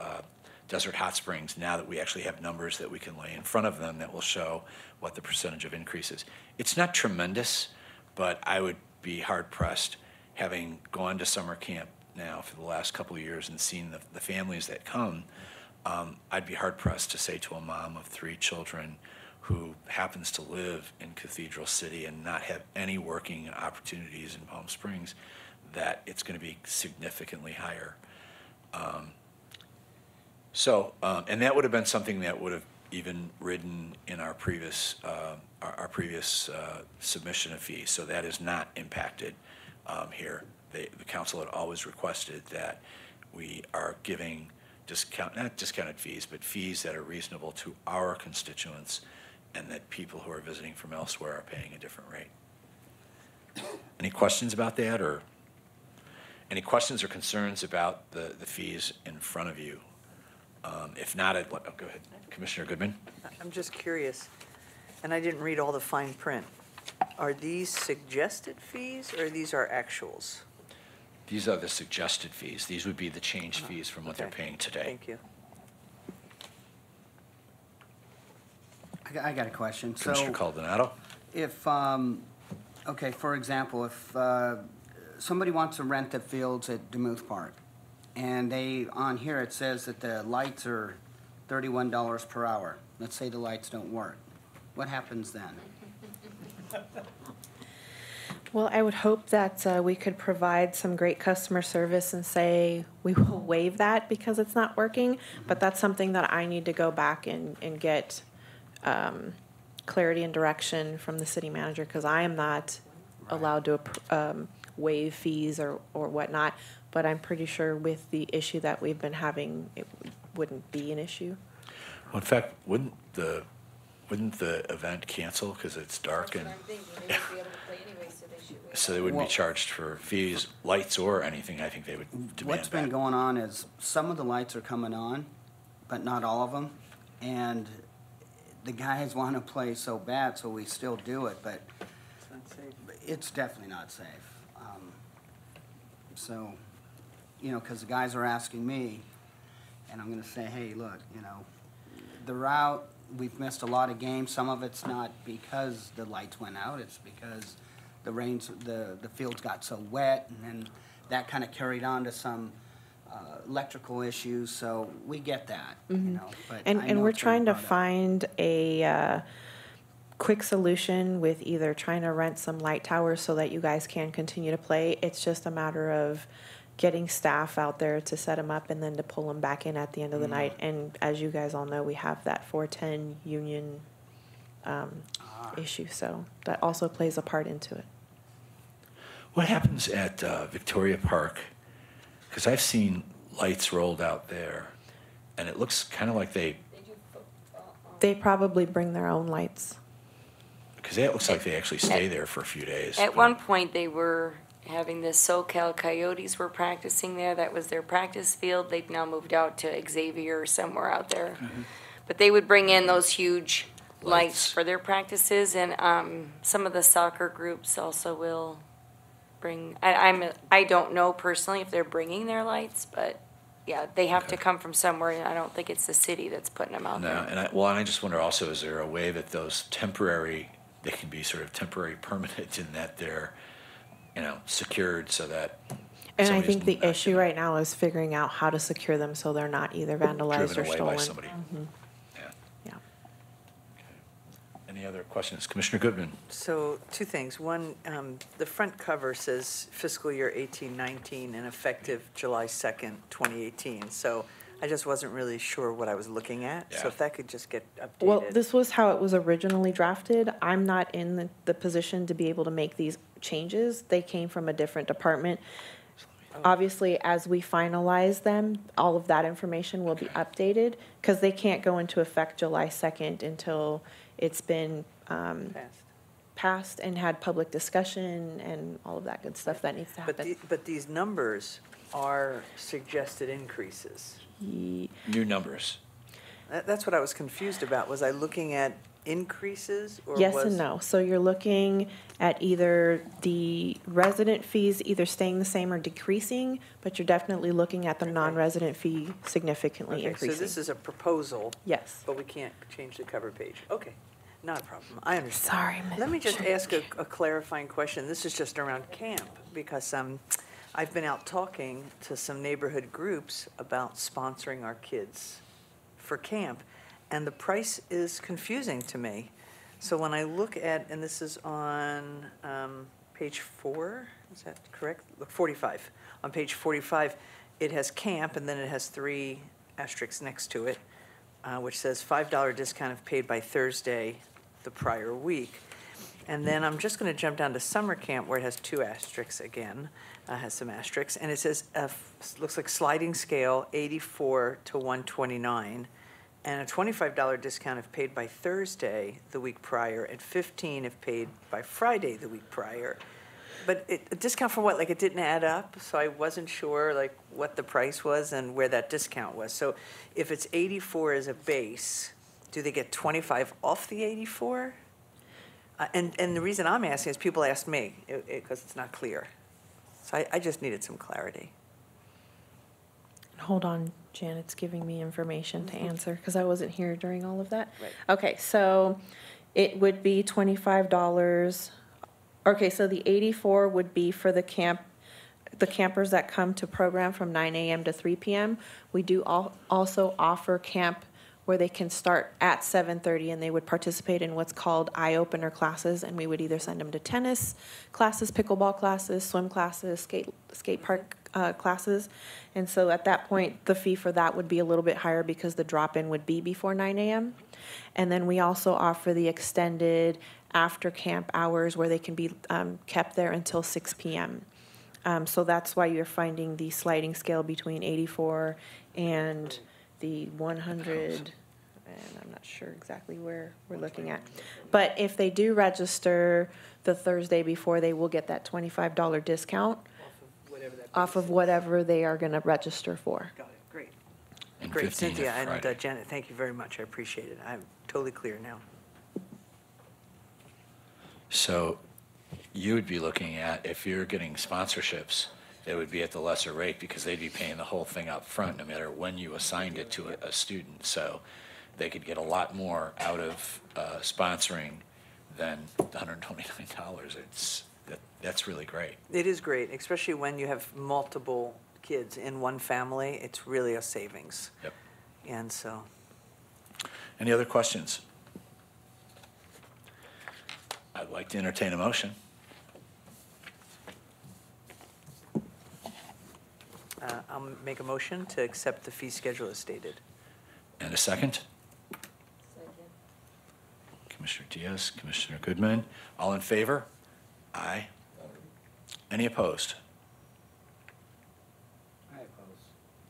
Speaker 1: Desert Hot Springs, now that we actually have numbers that we can lay in front of them that will show what the percentage of increase is. It's not tremendous, but I would be hard-pressed, having gone to summer camp now for the last couple of years and seen the families that come, I'd be hard-pressed to say to a mom of 3 children who happens to live in Cathedral City and not have any working opportunities in Palm Springs, that it's going to be significantly higher. And that would have been something that would have even ridden in our previous submission of fees. So that is not impacted here. The council had always requested that we are giving not discounted fees, but fees that are reasonable to our constituents, and that people who are visiting from elsewhere are paying a different rate. Any questions about that, or any questions or concerns about the fees in front of you? If not, go ahead. Commissioner Goodman?
Speaker 2: I'm just curious, and I didn't read all the fine print. Are these suggested fees or these are actuals?
Speaker 1: These are the suggested fees. These would be the change fees from what they're
Speaker 2: Okay.
Speaker 1: paying today.
Speaker 2: Thank you.
Speaker 11: I got a question.
Speaker 1: Commissioner Caldenato?
Speaker 11: If, okay, for example, if somebody wants to rent the fields at Demuth Park, and on here it says that the lights are $31 per hour. Let's say the lights don't work. What happens then?
Speaker 3: Well, I would hope that we could provide some great customer service and say we will waive that because it's not working, but that's something that I need to go back and get clarity and direction from the city manager, because I am not allowed to waive fees or whatnot, but I'm pretty sure with the issue that we've been having, it wouldn't be an issue.
Speaker 1: Well, in fact, wouldn't the event cancel because it's dark, and so they wouldn't be charged for fees, lights, or anything? I think they would demand
Speaker 11: What's been
Speaker 1: back.
Speaker 11: going on is some of the lights are coming on, but not all of them. And the guys want to play so bad, so we still do it, but
Speaker 2: It's not safe.
Speaker 11: it's definitely not safe. So, because the guys are asking me, and I'm going to say, hey, look, the route, we've missed a lot of games. Some of it's not because the lights went out. It's because the rains, the fields got so wet, and then that kind of carried on to some electrical issues. So we get that, But I
Speaker 3: And
Speaker 11: know
Speaker 3: we're
Speaker 11: it's been
Speaker 3: trying to
Speaker 11: brought up.
Speaker 3: find a quick solution with either trying to rent some light towers so that you guys can continue to play. It's just a matter of getting staff out there to set them up and then to pull them back in at the end of the night. And as you guys all know, we have that 410 union issue, so that also plays a part into it.
Speaker 1: What happens at Victoria Park? Because I've seen lights rolled out there, and it looks kind of like
Speaker 3: They probably bring their own lights.
Speaker 1: because it looks like they actually stay there for a few days.
Speaker 5: At one point, they were having the SoCal Coyotes were practicing there. That was their practice field. They've now moved out to Xavier or somewhere out there. But they would bring in those huge lights
Speaker 1: Lights.
Speaker 5: for their practices, and some of the soccer groups also will bring. I don't know personally if they're bringing their lights, but yeah, they have to come from somewhere, and I don't think it's the city that's putting them out
Speaker 1: No,
Speaker 5: there.
Speaker 1: and I just wonder also, is there a way that those they can be sort of temporary permanent in that they're, secured so that
Speaker 3: And I
Speaker 1: somebody's
Speaker 3: think the
Speaker 1: not
Speaker 3: issue
Speaker 1: gonna-
Speaker 3: right now is figuring out how to secure them so they're not either vandalized
Speaker 1: driven
Speaker 3: or
Speaker 1: away
Speaker 3: stolen.
Speaker 1: by somebody. Yeah.
Speaker 3: Yeah.
Speaker 1: Any other questions? Commissioner Goodman?
Speaker 2: So, two things. One, the front cover says fiscal year 18-19 and effective July 2nd, 2018. So I just wasn't really sure what I was looking at. So
Speaker 1: Yeah.
Speaker 2: if that could just get updated.
Speaker 3: Well, this was how it was originally drafted. I'm not in the position to be able to make these changes. They came from a different department. Obviously, as we finalize them, all of that information will be updated because they can't go into effect July 2nd until it's been
Speaker 2: Passed.
Speaker 3: passed and had public discussion and all of that good stuff that needs to happen.
Speaker 2: But these numbers are suggested increases.
Speaker 3: Ye-
Speaker 1: New numbers.
Speaker 2: That's what I was confused about. Was I looking at increases? Or
Speaker 3: Yes
Speaker 2: was-
Speaker 3: and no. So you're looking at either the resident fees either staying the same or decreasing, but you're definitely looking at the non-resident fee significantly
Speaker 2: Okay, so
Speaker 3: increasing.
Speaker 2: this is a proposal,
Speaker 3: Yes.
Speaker 2: but we can't change the cover page. Okay, not a problem. I understand.
Speaker 3: Sorry,
Speaker 2: Let me just
Speaker 3: Church.
Speaker 2: ask a clarifying question. This is just around camp, because I've been out talking to some neighborhood groups about sponsoring our kids for camp, and the price is confusing to me. So when I look at, and this is on page 4, is that correct? Look, 45. On page 45, it has camp, and then it has 3 asterisks next to it, which says $5 discount if paid by Thursday the prior week. And then I'm just going to jump down to summer camp, where it has 2 asterisks again, has some asterisks, and it says, looks like sliding scale, 84 to 129, and a $25 discount if paid by Thursday the week prior, and 15 if paid by Friday the week prior. But a discount for what? Like, it didn't add up, so I wasn't sure like what the price was and where that discount was. So if it's 84 as a base, do they get 25 off the 84? And the reason I'm asking is people ask me, because it's not clear. So I just needed some clarity.
Speaker 3: Hold on, Janet's giving me information to answer because I wasn't here during all of that.
Speaker 2: Right.
Speaker 3: Okay, so it would be $25. Okay, so the 84 would be for the campers that come to program from 9 a.m. to 3 p.m. We do also offer camp where they can start at 7:30 and they would participate in what's called eye-opener classes, and we would either send them to tennis classes, pickleball classes, swim classes, skate park classes. And so at that point, the fee for that would be a little bit higher because the drop-in would be before 9 a.m. And then we also offer the extended after camp hours where they can be kept there until 6 p.m. So that's why you're finding the sliding scale between 84 and the 100, and I'm not sure exactly where we're looking at. But if they do register the Thursday before, they will get that $25 discount off of whatever they are going to register for.
Speaker 2: Got it, great.
Speaker 1: And
Speaker 2: Great,
Speaker 1: 15 if
Speaker 2: Cynthia and
Speaker 1: Friday.
Speaker 2: Janet, thank you very much, I appreciate it. I'm totally clear now.
Speaker 1: So you would be looking at, if you're getting sponsorships, it would be at the lesser rate because they'd be paying the whole thing up front no matter when you assigned it to a student. So they could get a lot more out of sponsoring than the $129. That's really great.
Speaker 2: It is great, especially when you have multiple kids in one family. It's really a savings.
Speaker 1: Yep.
Speaker 2: And so,
Speaker 1: Any other questions? I'd like to entertain a motion.
Speaker 2: I'll make a motion to accept the fee schedule as stated.
Speaker 1: And a second? Commissioner Diaz, Commissioner Goodman. All in favor? Aye. Any opposed?
Speaker 11: I oppose.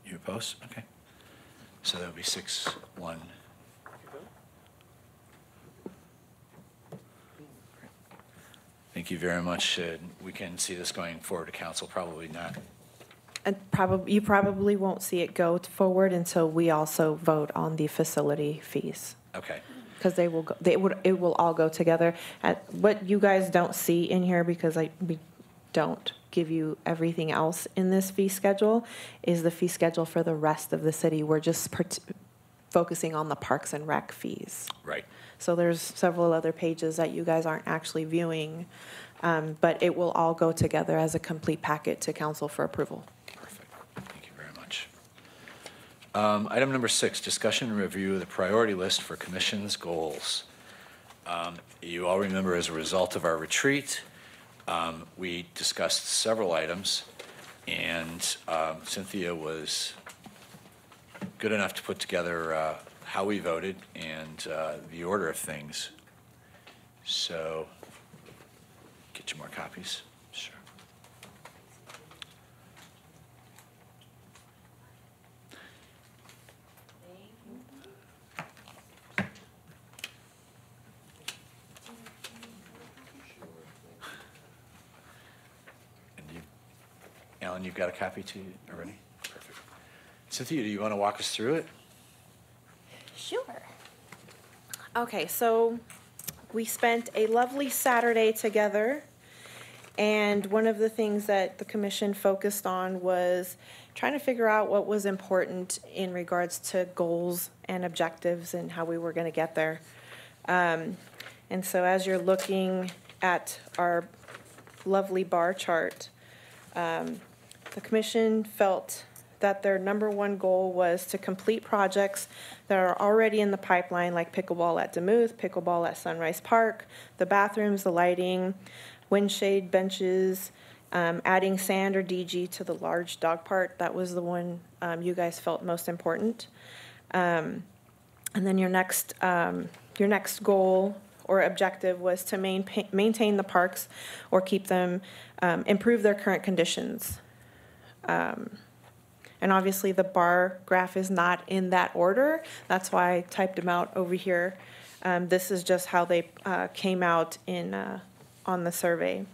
Speaker 1: You opposed? Okay. So that would be 6-1. Thank you very much. We can see this going forward to council, probably not.
Speaker 3: And you probably won't see it go forward until we also vote on the facility fees.
Speaker 1: Okay.
Speaker 3: Because it will all go together. What you guys don't see in here, because we don't give you everything else in this fee schedule, is the fee schedule for the rest of the city. We're just focusing on the Parks and Rec fees.
Speaker 1: Right.
Speaker 3: So there's several other pages that you guys aren't actually viewing, but it will all go together as a complete packet to council for approval.
Speaker 1: Perfect. Thank you very much. Item number 6, discussion and review of the priority list for commission's goals. You all remember, as a result of our retreat, we discussed several items, and Cynthia was good enough to put together how we voted and the order of things. So, get you more copies? Sure. And Alan, you've got a copy too already? Perfect. Cynthia, do you want to walk us through it?
Speaker 3: Sure. Okay, so we spent a lovely Saturday together, and one of the things that the commission focused on was trying to figure out what was important in regards to goals and objectives and how we were going to get there. And so as you're looking at our lovely bar chart, the commission felt that their number one goal was to complete projects that are already in the pipeline, like pickleball at Demuth, pickleball at Sunrise Park, the bathrooms, the lighting, windshade benches, adding sand or DG to the large dog park. That was the one you guys felt most important. And then your next goal or objective was to maintain the parks or keep them, improve their current conditions. And obviously the bar graph is not in that order. That's why I typed them out over here. This is just how they came out in on the survey.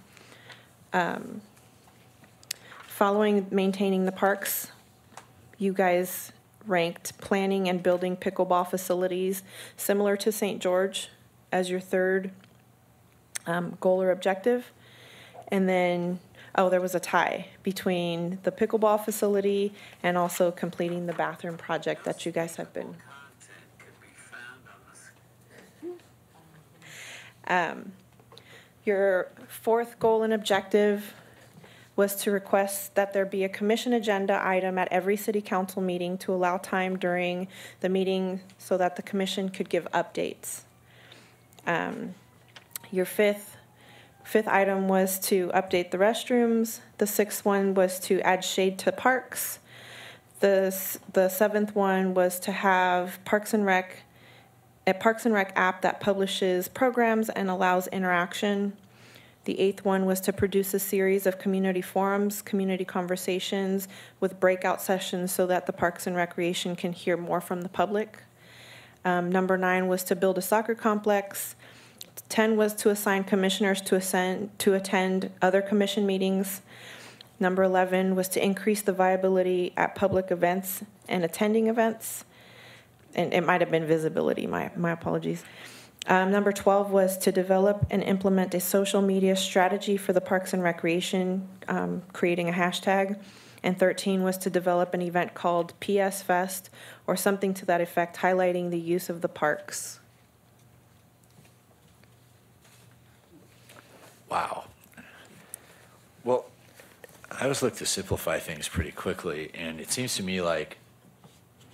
Speaker 3: Following maintaining the parks, you guys ranked planning and building pickleball facilities similar to St. George as your third goal or objective. And then, there was a tie between the pickleball facility and also completing the bathroom project that you guys have been. Your fourth goal and objective was to request that there be a commission agenda item at every city council meeting to allow time during the meeting so that the commission could give updates. Your fifth item was to update the restrooms. The sixth one was to add shade to parks. The seventh one was to have a Parks and Rec app that publishes programs and allows interaction. The eighth one was to produce a series of community forums, community conversations with breakout sessions so that the Parks and Recreation can hear more from the public. Number 9 was to build a soccer complex. 10 was to assign commissioners to attend other commission meetings. Number 11 was to increase the viability at public events and attending events. And it might have been visibility, my apologies. Number 12 was to develop and implement a social media strategy for the Parks and Recreation, creating a hashtag. And 13 was to develop an event called PS Fest or something to that effect, highlighting the use of the parks.
Speaker 1: Wow. Well, I always look to simplify things pretty quickly, and it seems to me like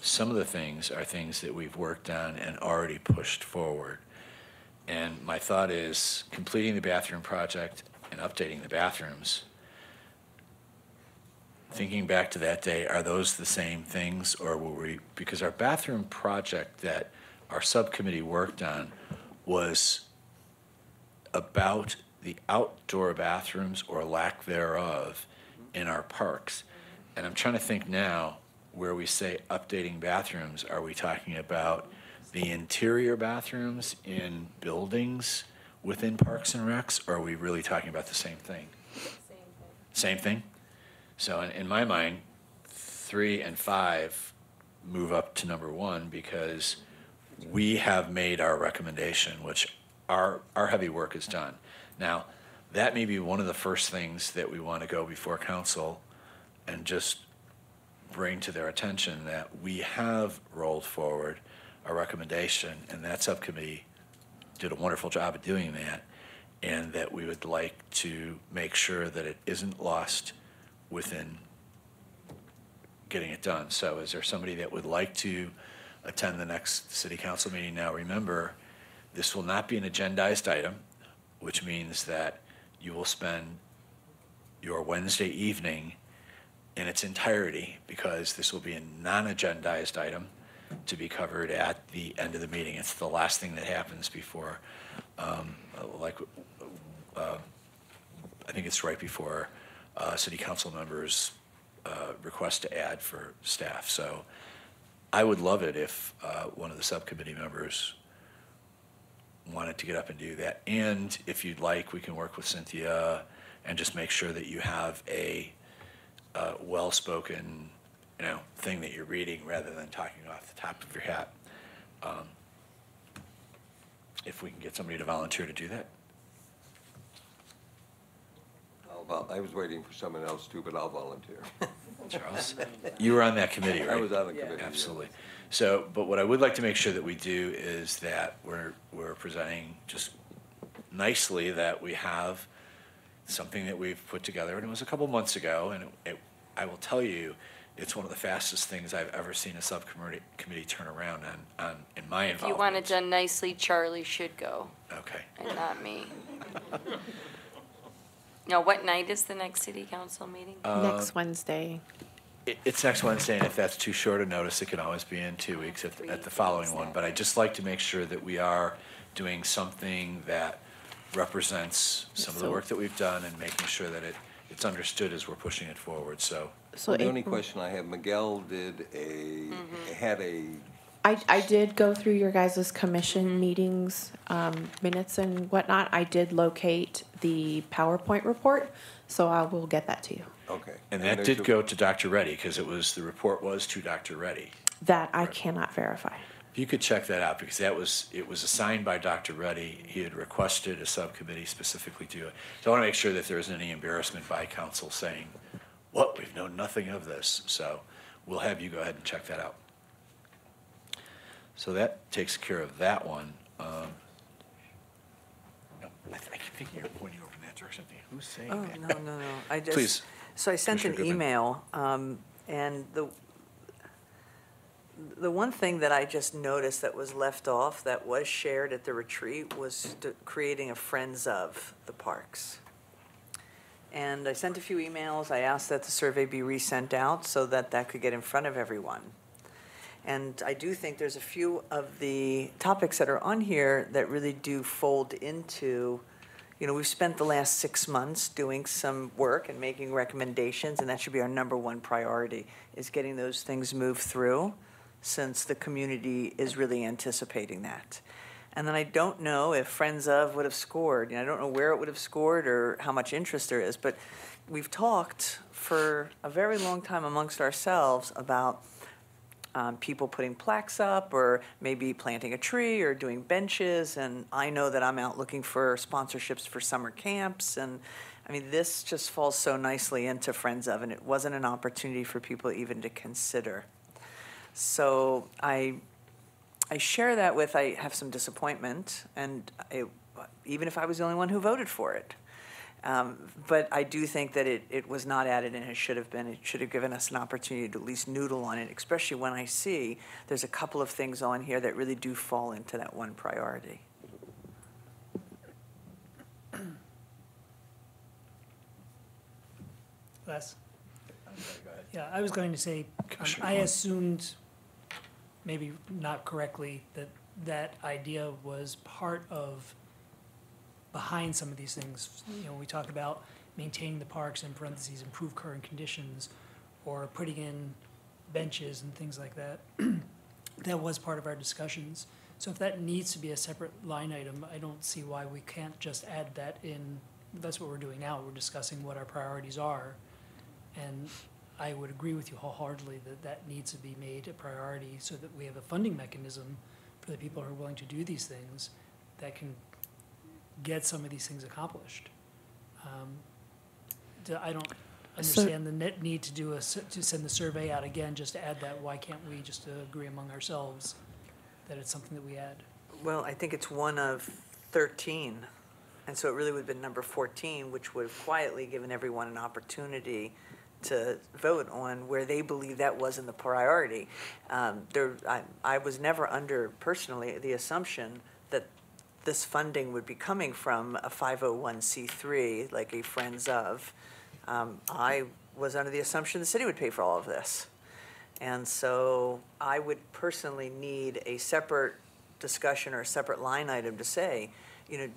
Speaker 1: some of the things are things that we've worked on and already pushed forward. And my thought is completing the bathroom project and updating the bathrooms. Thinking back to that day, are those the same things, or were we, because our bathroom project that our subcommittee worked on was about the outdoor bathrooms or lack thereof in our parks. And I'm trying to think now, where we say updating bathrooms, are we talking about the interior bathrooms in buildings within Parks and Recs, or are we really talking about the same thing? Same thing? So in my mind, 3 and 5 move up to number 1 because we have made our recommendation, which our heavy work is done. Now, that may be one of the first things that we want to go before council and just bring to their attention that we have rolled forward a recommendation, and that subcommittee did a wonderful job of doing that, and that we would like to make sure that it isn't lost within getting it done. So is there somebody that would like to attend the next city council meeting? Now remember, this will not be an agendized item, which means that you will spend your Wednesday evening in its entirety, because this will be a non-agendized item to be covered at the end of the meeting. It's the last thing that happens before, I think it's right before city council members request to add for staff. So I would love it if one of the subcommittee members wanted to get up and do that. And if you'd like, we can work with Cynthia and just make sure that you have a well-spoken, thing that you're reading rather than talking off the top of your hat. if we can get somebody to volunteer to do that.
Speaker 10: I was waiting for someone else too, but I'll volunteer.
Speaker 1: Charles, you were on that committee, right?
Speaker 10: I was on the committee.
Speaker 1: Absolutely. So, but what I would like to make sure that we do is that we're presenting just nicely that we have something that we've put together, and it was a couple months ago, and I will tell you, it's one of the fastest things I've ever seen a subcommittee turn around on in my involvement.
Speaker 5: If you want it done nicely, Charlie should go,
Speaker 1: Okay.
Speaker 5: and not me. Now, what night is the next city council meeting?
Speaker 3: Next Wednesday.
Speaker 1: It's next Wednesday, and if that's too short a notice, it can always be in 2 weeks at the following one. But I'd just like to make sure that we are doing something that represents some of the work that we've done and making sure that it's understood as we're pushing it forward, so.
Speaker 3: So
Speaker 10: The only question I have, Miguel had a,
Speaker 3: I did go through your guys' commission meetings, minutes and whatnot. I did locate the PowerPoint report, so I will get that to you.
Speaker 10: okay.
Speaker 1: And that
Speaker 10: there's
Speaker 1: did
Speaker 10: a-
Speaker 1: go to Dr. Reddy, because the report was to Dr. Reddy.
Speaker 3: That I cannot verify.
Speaker 1: If you could check that out, because it was assigned by Dr. Reddy. He had requested a subcommittee specifically to do it. So I want to make sure that there isn't any embarrassment by council saying, what, we've known nothing of this. So we'll have you go ahead and check that out. So that takes care of that one. No, I keep thinking you're pointing over in that direction. I'm thinking, who's saying
Speaker 2: Oh,
Speaker 1: that?
Speaker 2: no. I just.
Speaker 1: Please.
Speaker 2: So I sent an
Speaker 1: Commissioner Goodman.
Speaker 2: email, and the one thing that I just noticed that was left off, that was shared at the retreat, was creating a Friends of the Parks. And I sent a few emails. I asked that the survey be resent out so that that could get in front of everyone. And I do think there's a few of the topics that are on here that really do fold into, we've spent the last 6 months doing some work and making recommendations, and that should be our number one priority, is getting those things moved through, since the community is really anticipating that. And then I don't know if Friends of would have scored. I don't know where it would have scored or how much interest there is, but we've talked for a very long time amongst ourselves about people putting plaques up or maybe planting a tree or doing benches. And I know that I'm out looking for sponsorships for summer camps. And I mean, this just falls so nicely into Friends of, and it wasn't an opportunity for people even to consider. So I share that with, I have some disappointment, and even if I was the only one who voted for it. But I do think that it was not added, and it should have been. It should have given us an opportunity to at least noodle on it, especially when I see there's a couple of things on here that really do fall into that one priority.
Speaker 9: Les?
Speaker 1: I'm sorry, go ahead.
Speaker 9: Yeah, I was going to say,
Speaker 1: Commissioner
Speaker 9: I
Speaker 1: Vaughn.
Speaker 9: assumed, maybe not correctly, that idea was part of, behind some of these things. We talk about maintaining the parks, in parentheses, improve current conditions, or putting in benches and things like that. That was part of our discussions. So if that needs to be a separate line item, I don't see why we can't just add that in. That's what we're doing now. We're discussing what our priorities are. And I would agree with you wholeheartedly that that needs to be made a priority so that we have a funding mechanism for the people who are willing to do these things that can get some of these things accomplished. I don't understand the net need to send the survey out again just to add that. Why can't we just agree among ourselves that it's something that we add?
Speaker 2: Well, I think it's one of 13. And so it really would have been number 14, which would have quietly given everyone an opportunity to vote on where they believe that wasn't the priority. I was never under, personally, the assumption that this funding would be coming from a 501c3, like a Friends of. I was under the assumption the city would pay for all of this. And so I would personally need a separate discussion or a separate line item to say,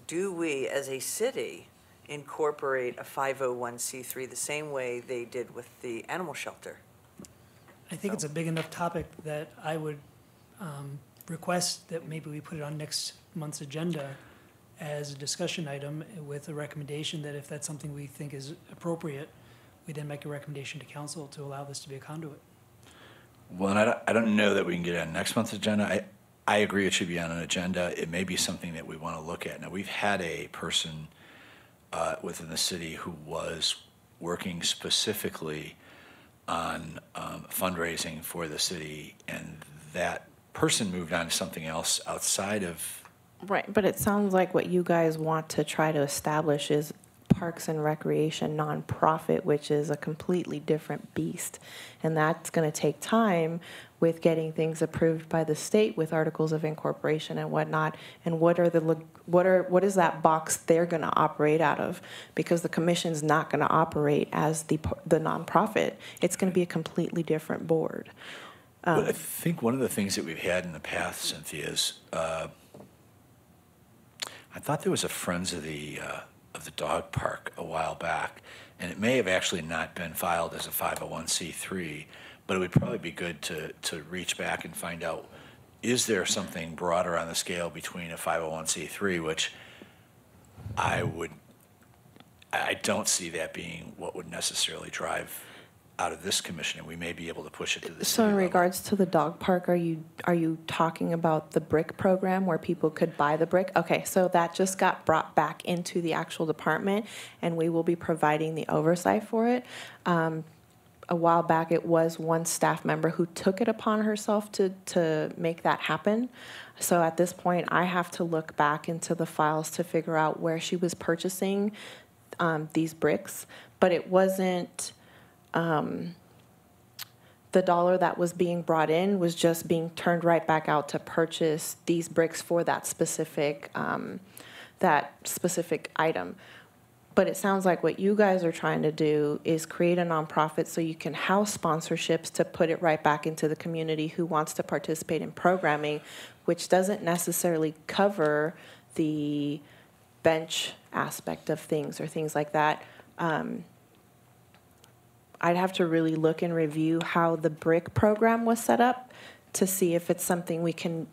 Speaker 2: do we as a city incorporate a 501c3 the same way they did with the animal shelter?
Speaker 9: I think it's a big enough topic that I would request that maybe we put it on next month's agenda as a discussion item with a recommendation that if that's something we think is appropriate, we then make a recommendation to council to allow this to be a conduit.
Speaker 1: Well, and I don't know that we can get it on next month's agenda. I agree it should be on an agenda. It may be something that we want to look at. Now, we've had a person within the city who was working specifically on fundraising for the city, and that person moved on to something else outside of.
Speaker 3: Right, but it sounds like what you guys want to try to establish is Parks and Recreation nonprofit, which is a completely different beast. And that's going to take time with getting things approved by the state with articles of incorporation and whatnot. And what is that box they're going to operate out of? Because the commission's not going to operate as the nonprofit. It's going to be a completely different board.
Speaker 1: But I think one of the things that we've had in the past, Cynthia, is I thought there was a Friends of the dog park a while back, and it may have actually not been filed as a 501c3, but it would probably be good to reach back and find out, is there something broader on the scale between a 501c3, which I don't see that being what would necessarily drive out of this commission, and we may be able to push it to the
Speaker 3: So
Speaker 1: city
Speaker 3: in
Speaker 1: level.
Speaker 3: regards to the dog park, are you talking about the brick program where people could buy the brick? Okay, so that just got brought back into the actual department, and we will be providing the oversight for it. A while back, it was one staff member who took it upon herself to make that happen. So at this point, I have to look back into the files to figure out where she was purchasing these bricks, but it wasn't. The dollar that was being brought in was just being turned right back out to purchase these bricks for that specific item. But it sounds like what you guys are trying to do is create a nonprofit so you can house sponsorships to put it right back into the community who wants to participate in programming, which doesn't necessarily cover the bench aspect of things or things like that. I'd have to really look and review how the brick program was set up to see if it's something we can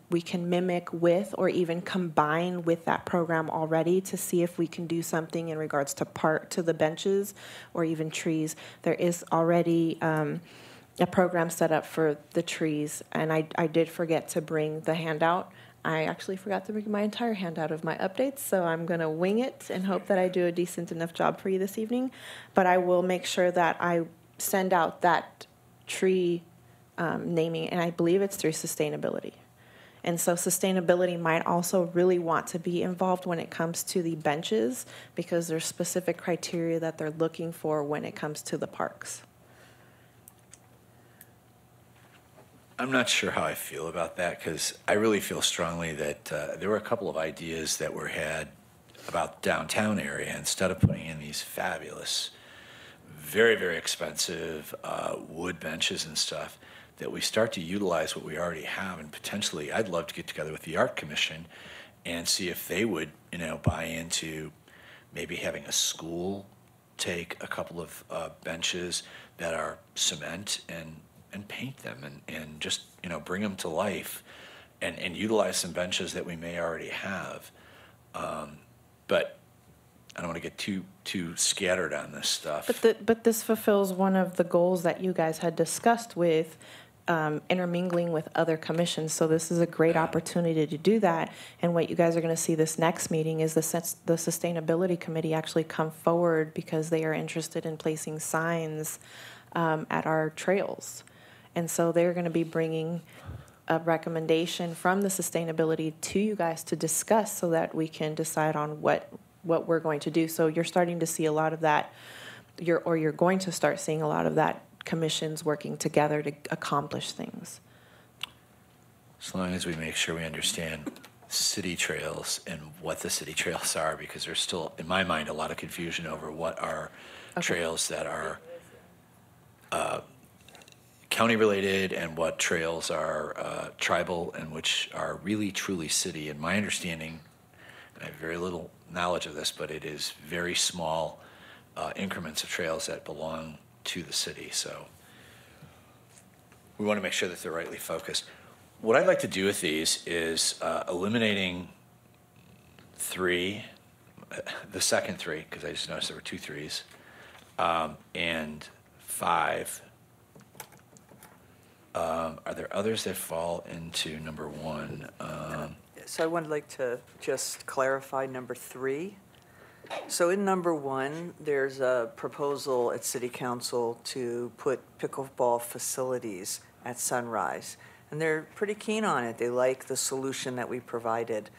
Speaker 3: mimic with or even combine with that program already to see if we can do something in regards to the benches or even trees. There is already a program set up for the trees, and I did forget to bring the handout. I actually forgot to bring my entire handout of my updates, so I'm going to wing it and hope that I do a decent enough job for you this evening. But I will make sure that I send out that tree naming, and I believe it's through sustainability. And so sustainability might also really want to be involved when it comes to the benches because there's specific criteria that they're looking for when it comes to the parks.
Speaker 1: I'm not sure how I feel about that because I really feel strongly that there were a couple of ideas that were had about the downtown area. Instead of putting in these fabulous, very, very expensive wood benches and stuff, that we start to utilize what we already have. And potentially, I'd love to get together with the Art Commission and see if they would, buy into maybe having a school take a couple of benches that are cement and paint them and just, bring them to life and utilize some benches that we may already have. But I don't want to get too scattered on this stuff.
Speaker 3: But this fulfills one of the goals that you guys had discussed with intermingling with other commissions. So this is a great opportunity to do that. And what you guys are going to see this next meeting is the Sustainability Committee actually come forward because they are interested in placing signs at our trails. And so they're going to be bringing a recommendation from the sustainability to you guys to discuss so that we can decide on what we're going to do. So you're starting to see a lot of that, you're going to start seeing a lot of that commissions working together to accomplish things.
Speaker 1: As long as we make sure we understand city trails and what the city trails are, because there's still, in my mind, a lot of confusion over what are trails that are county-related and what trails are tribal and which are really, truly city. And my understanding, and I have very little knowledge of this, but it is very small increments of trails that belong to the city. So we want to make sure that they're rightly focused. What I'd like to do with these is eliminating 3, the second 3, because I just noticed there were 2 3s, and 5. Are there others that fall into number 1?
Speaker 2: So I would like to just clarify number 3. So in number 1, there's a proposal at City Council to put pickleball facilities at Sunrise. And they're pretty keen on it. They like the solution that we provided.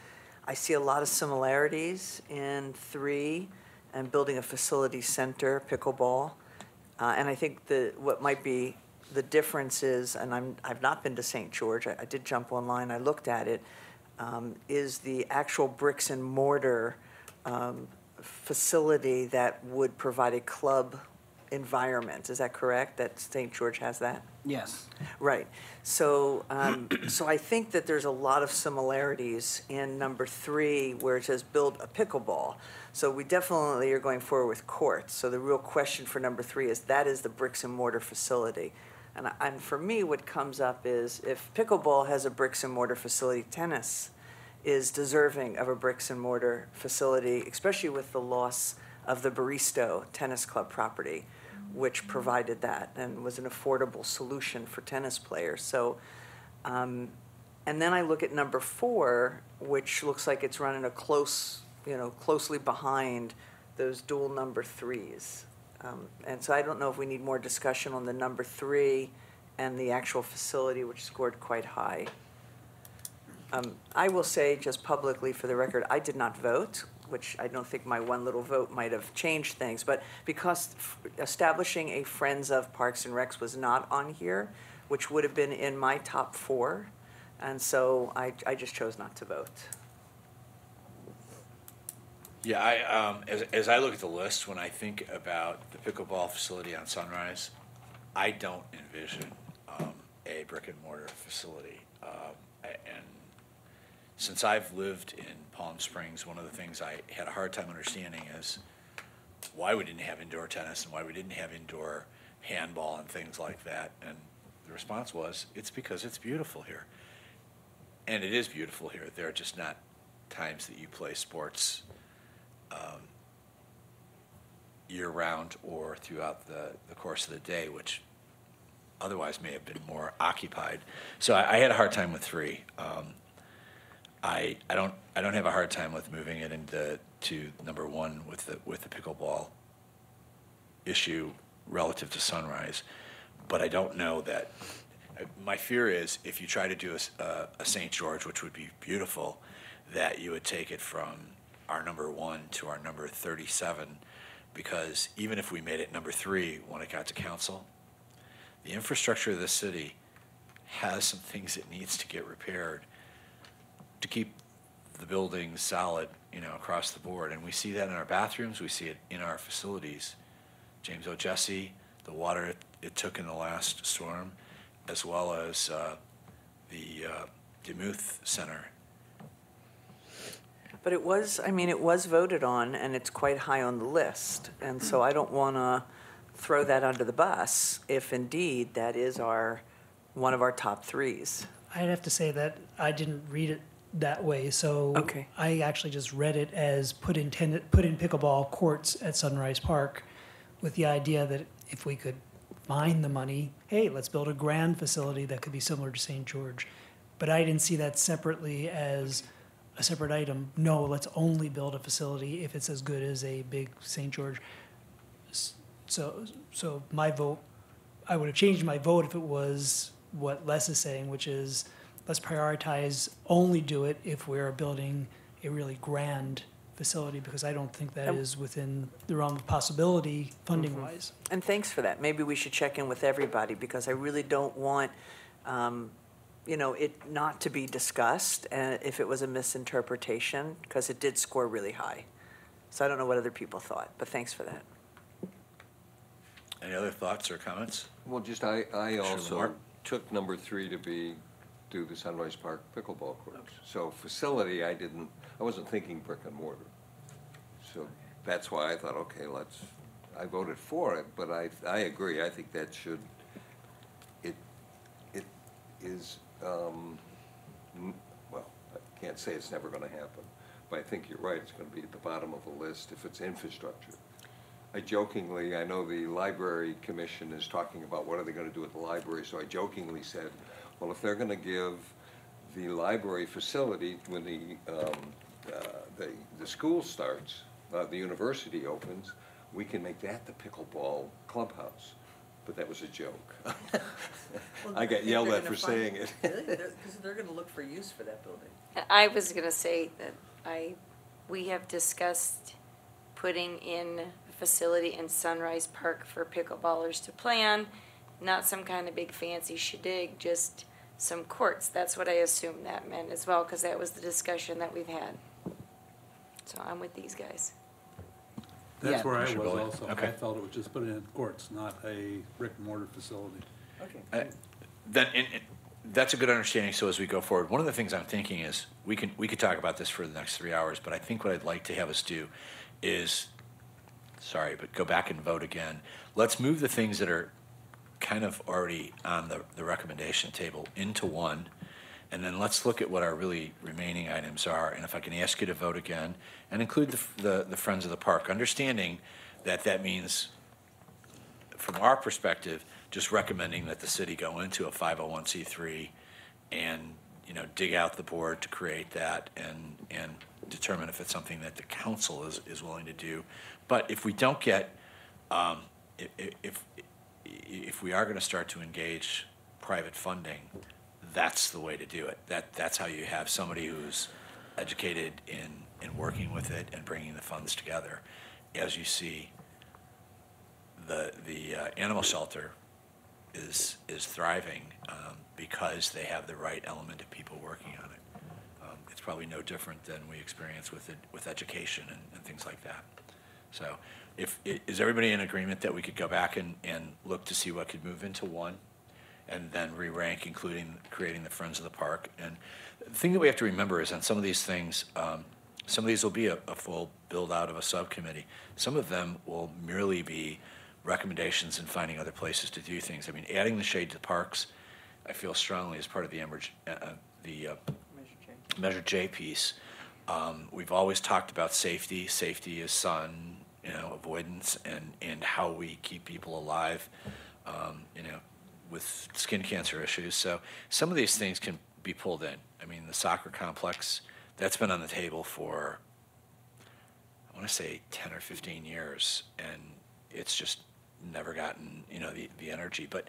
Speaker 2: I see a lot of similarities in 3 and building a facility center, pickleball. And I think what might be the difference is, and I've not been to St. George, I did jump online, I looked at it, is the actual bricks and mortar facility that would provide a club environment. Is that correct, that St. George has that?
Speaker 11: Yes.
Speaker 2: Right. So, so I think that there's a lot of similarities in number 3 where it says build a pickleball. So we definitely are going forward with courts. So the real question for number 3 is that is the bricks and mortar facility. And for me, what comes up is if pickleball has a bricks and mortar facility, tennis is deserving of a bricks and mortar facility, especially with the loss of the Baristo Tennis Club property, which provided that and was an affordable solution for tennis players. So, and then I look at number 4, which looks like it's running a closely behind those dual number 3s. And so I don't know if we need more discussion on the number 3 and the actual facility, which scored quite high. I will say just publicly for the record, I did not vote, which I don't think my one little vote might have changed things, but because establishing a Friends of Parks and Recs was not on here, which would have been in my top 4, and so I just chose not to vote.
Speaker 1: Yeah, as I look at the list, when I think about the pickleball facility on Sunrise, I don't envision a brick and mortar facility. And since I've lived in Palm Springs, one of the things I had a hard time understanding is why we didn't have indoor tennis and why we didn't have indoor handball and things like that. And the response was, it's because it's beautiful here. And it is beautiful here. There are just not times that you play sports year-round or throughout the course of the day, which otherwise may have been more occupied. So I had a hard time with 3. I don't have a hard time with moving it to number 1 with the pickleball issue relative to Sunrise, but I don't know that. My fear is if you try to do a St. George, which would be beautiful, that you would take it from our number 1 to our number 37, because even if we made it number 3 when it got to council, the infrastructure of this city has some things it needs to get repaired to keep the buildings solid, across the board. And we see that in our bathrooms, we see it in our facilities. James O'Jesse, the water it took in the last storm, as well as the DeMuth Center.
Speaker 2: But it was voted on, and it's quite high on the list. And so I don't want to throw that under the bus if indeed that is one of our top 3s.
Speaker 9: I'd have to say that I didn't read it that way, so
Speaker 2: Okay.
Speaker 9: I actually just read it as put in pickleball courts at Sunrise Park, with the idea that if we could find the money, hey, let's build a grand facility that could be similar to St. George. But I didn't see that separately as a separate item. No, let's only build a facility if it's as good as a big St. George. So my vote, I would have changed my vote if it was what Les is saying, which is let's prioritize, only do it if we're building a really grand facility, because I don't think that is within the realm of possibility funding-wise.
Speaker 2: And thanks for that. Maybe we should check in with everybody, because I really don't want, it not to be discussed if it was a misinterpretation, because it did score really high. So I don't know what other people thought, but thanks for that.
Speaker 1: Any other thoughts or comments?
Speaker 10: Well, just I also
Speaker 1: Lamar?
Speaker 10: took number 3 to do the Sunrise Park pickleball courts. So facility, I wasn't thinking brick and mortar. So that's why I thought, okay, I voted for it, but I agree. I think that it is, well, I can't say it's never going to happen, but I think you're right. It's going to be at the bottom of the list if it's infrastructure. I jokingly, I know the library commission is talking about what are they gonna do with the library, so I jokingly said, well, if they're gonna give the library facility when the school starts, the university opens, we can make that the pickleball clubhouse. But that was a joke. I got yelled at for saying it.
Speaker 2: Really? Because they're gonna look for use for that building.
Speaker 5: I was gonna say that we have discussed putting in a facility in Sunrise Park for pickleballers to play on, not some kind of big fancy shindig, just some courts. That's what I assumed that meant as well, because that was the discussion that we've had. So I'm with these guys.
Speaker 12: That's
Speaker 11: Yeah.
Speaker 12: where I was
Speaker 1: Commissioner Bully.
Speaker 12: also.
Speaker 1: Okay.
Speaker 12: I felt it was just put in courts, not a brick and mortar facility.
Speaker 2: Okay.
Speaker 1: That's a good understanding. So as we go forward, one of the things I'm thinking is we could talk about this for the next 3 hours, but I think what I'd like to have us do is, sorry, but go back and vote again. Let's move the things that are kind of already on the recommendation table into one, and then let's look at what our really remaining items are. And if I can ask you to vote again and include the Friends of the Park, understanding that that means, from our perspective, just recommending that the city go into a 501c3 and, dig out the board to create that and determine if it's something that the council is willing to do. But if we don't get, if we are going to start to engage private funding, that's the way to do it. That's how you have somebody who's educated in working with it and bringing the funds together. As you see, the animal shelter is thriving because they have the right element of people working on it. It's probably no different than we experience with education and things like that. So is everybody in agreement that we could go back and look to see what could move into one and then re-rank, including creating the Friends of the Park? And the thing that we have to remember is on some of these things, some of these will be a full build out of a subcommittee. Some of them will merely be recommendations and finding other places to do things. I mean, adding the shade to the parks, I feel strongly is part of the Measure J piece. We've always talked about safety. Safety is sun, avoidance, and how we keep people alive, with skin cancer issues. So some of these things can be pulled in. I mean, the soccer complex, that's been on the table for, I want to say 10 or 15 years, and it's just never gotten, the energy. But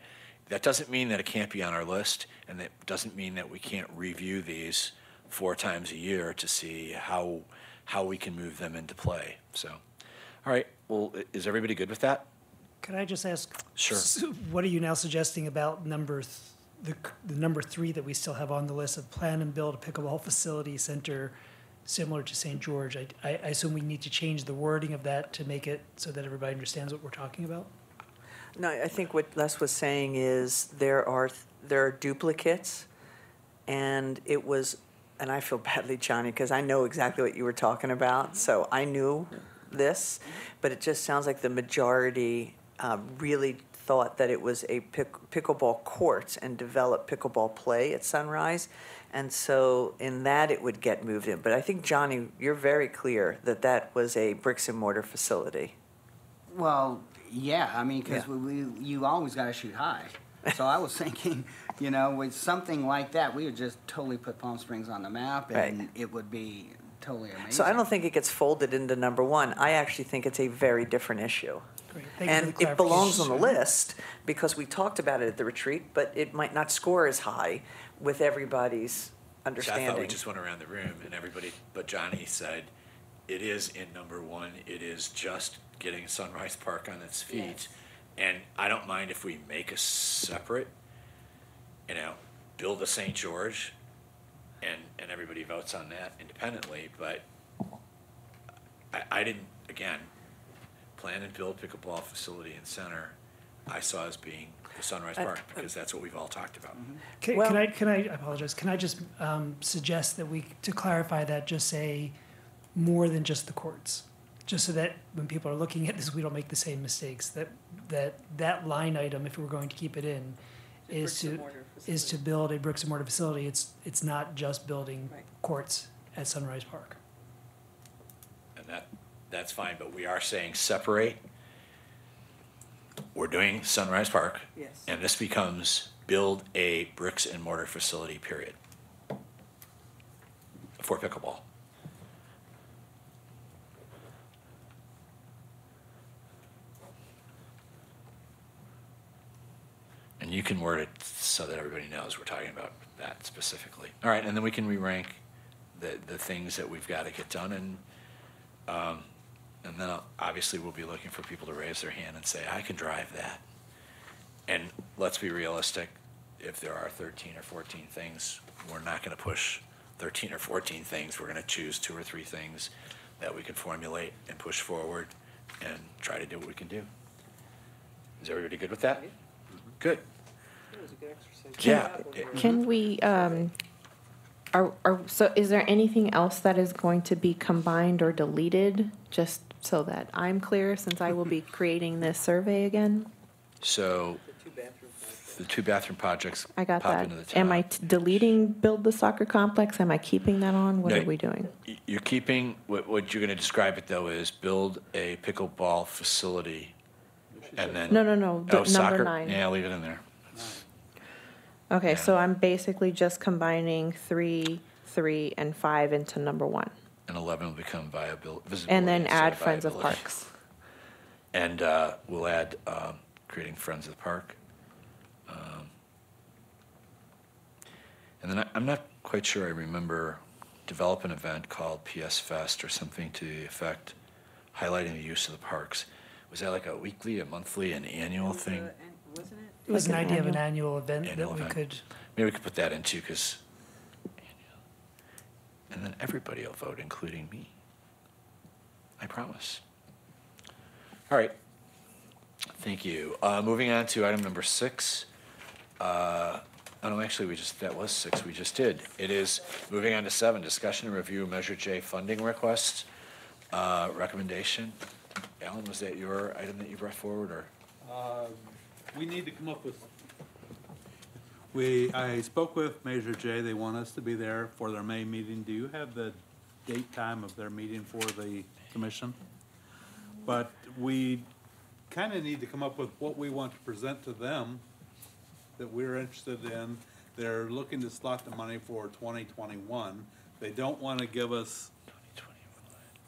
Speaker 1: that doesn't mean that it can't be on our list, and that doesn't mean that we can't review these 4 times a year to see how we can move them into play. So, all right, well, is everybody good with that?
Speaker 9: Could I just ask?
Speaker 1: Sure.
Speaker 9: What are you now suggesting about the number 3 that we still have on the list of plan and build a pickleball facility center similar to St. George? I assume we need to change the wording of that to make it so that everybody understands what we're talking about?
Speaker 2: No, I think what Les was saying is there are duplicates, and it was, and I feel badly, Johnny, because I know exactly what you were talking about, so I knew this, but it just sounds like the majority really thought that it was a pickleball court and develop pickleball play at Sunrise, and so in that it would get moved in. But I think, Johnny, you're very clear that that was a bricks and mortar facility.
Speaker 11: Well, yeah, I mean, because
Speaker 2: Yeah.
Speaker 11: you always got to shoot high. So I was thinking, with something like that, we would just totally put Palm Springs on the map, and
Speaker 2: Right.
Speaker 11: it would be totally amazing.
Speaker 2: So I don't think it gets folded into number 1. I actually think it's a very different issue.
Speaker 9: Great. Thank you for
Speaker 2: And
Speaker 9: the
Speaker 2: it belongs on the
Speaker 9: clarification.
Speaker 2: list because we talked about it at the retreat, but it might not score as high with everybody's
Speaker 1: So I
Speaker 2: understanding.
Speaker 1: thought we just went around the room and everybody but Johnny said, it is in number 1. It is just getting Sunrise Park on its feet.
Speaker 5: Yes.
Speaker 1: And I don't mind if we make a separate, build a St. George and everybody votes on that independently. But I didn't, again, plan and build pickleball facility and center, I saw as being the Sunrise Park because that's what we've all talked about.
Speaker 9: Can,
Speaker 2: Well-
Speaker 9: can I apologize? Can I just suggest that to clarify that, just say more than just the courts, just so that when people are looking at this, we don't make the same mistakes. That line item, if we're going to keep it in, is to build a bricks and mortar facility. It's not just building
Speaker 2: Right.
Speaker 9: courts at Sunrise Park.
Speaker 1: And that's fine, but we are saying separate we're doing Sunrise Park.
Speaker 2: Yes.
Speaker 1: And this becomes build a bricks and mortar facility, period. For pickleball. And you can word it so that everybody knows we're talking about that specifically. All right, and then we can re-rank the things that we've got to get done, and then obviously we'll be looking for people to raise their hand and say, I can drive that. And let's be realistic, if there are 13 or 14 things, we're not going to push 13 or 14 things. We're going to choose 2 or 3 things that we can formulate and push forward and try to do what we can do. Is everybody good with that? Good.
Speaker 2: It was a good exercise.
Speaker 1: Yeah.
Speaker 3: Can we, so is there anything else that is going to be combined or deleted, just so that I'm clear, since I will be creating this survey again?
Speaker 1: So the 2 bathroom projects
Speaker 3: I got
Speaker 1: pop
Speaker 3: that.
Speaker 1: into the top.
Speaker 3: Am I deleting build the soccer complex? Am I keeping that on? What
Speaker 1: No,
Speaker 3: are we doing?
Speaker 1: You're keeping, what you're going to describe it though is build a pickleball facility and then.
Speaker 3: No, number
Speaker 1: soccer?
Speaker 3: 9.
Speaker 1: Yeah, leave it in there.
Speaker 3: Okay, so I'm basically just combining 3, 3, and 5 into number 1.
Speaker 1: And 11 will become visibility.
Speaker 3: And then
Speaker 1: instead
Speaker 3: add Friends of
Speaker 1: viability.
Speaker 3: Parks.
Speaker 1: And we'll add creating Friends of the Park. And then I'm not quite sure I remember develop an event called PS Fest or something to the effect highlighting the use of the parks. Was that like a weekly, a monthly, an annual thing?
Speaker 2: Wasn't it?
Speaker 9: It was an
Speaker 3: Like an
Speaker 9: idea of an
Speaker 3: annual-
Speaker 9: annual event
Speaker 1: Annual
Speaker 9: that we
Speaker 1: event.
Speaker 9: could,
Speaker 1: Maybe we could put that in too, because, and then everybody will vote, including me. I promise. All right. Thank you. Moving on to item number 6. Oh, no, actually, that was 6 we just did. It is moving on to 7, discussion and review Measure J funding request, recommendation. Alan, was that your item that you brought forward, or?
Speaker 12: We need to come up with, I spoke with Measure J, they want us to be there for their May meeting. Do you have the date, time of their meeting for the commission? But we kind of need to come up with what we want to present to them that we're interested in. They're looking to slot the money for 2021. They don't want to give us,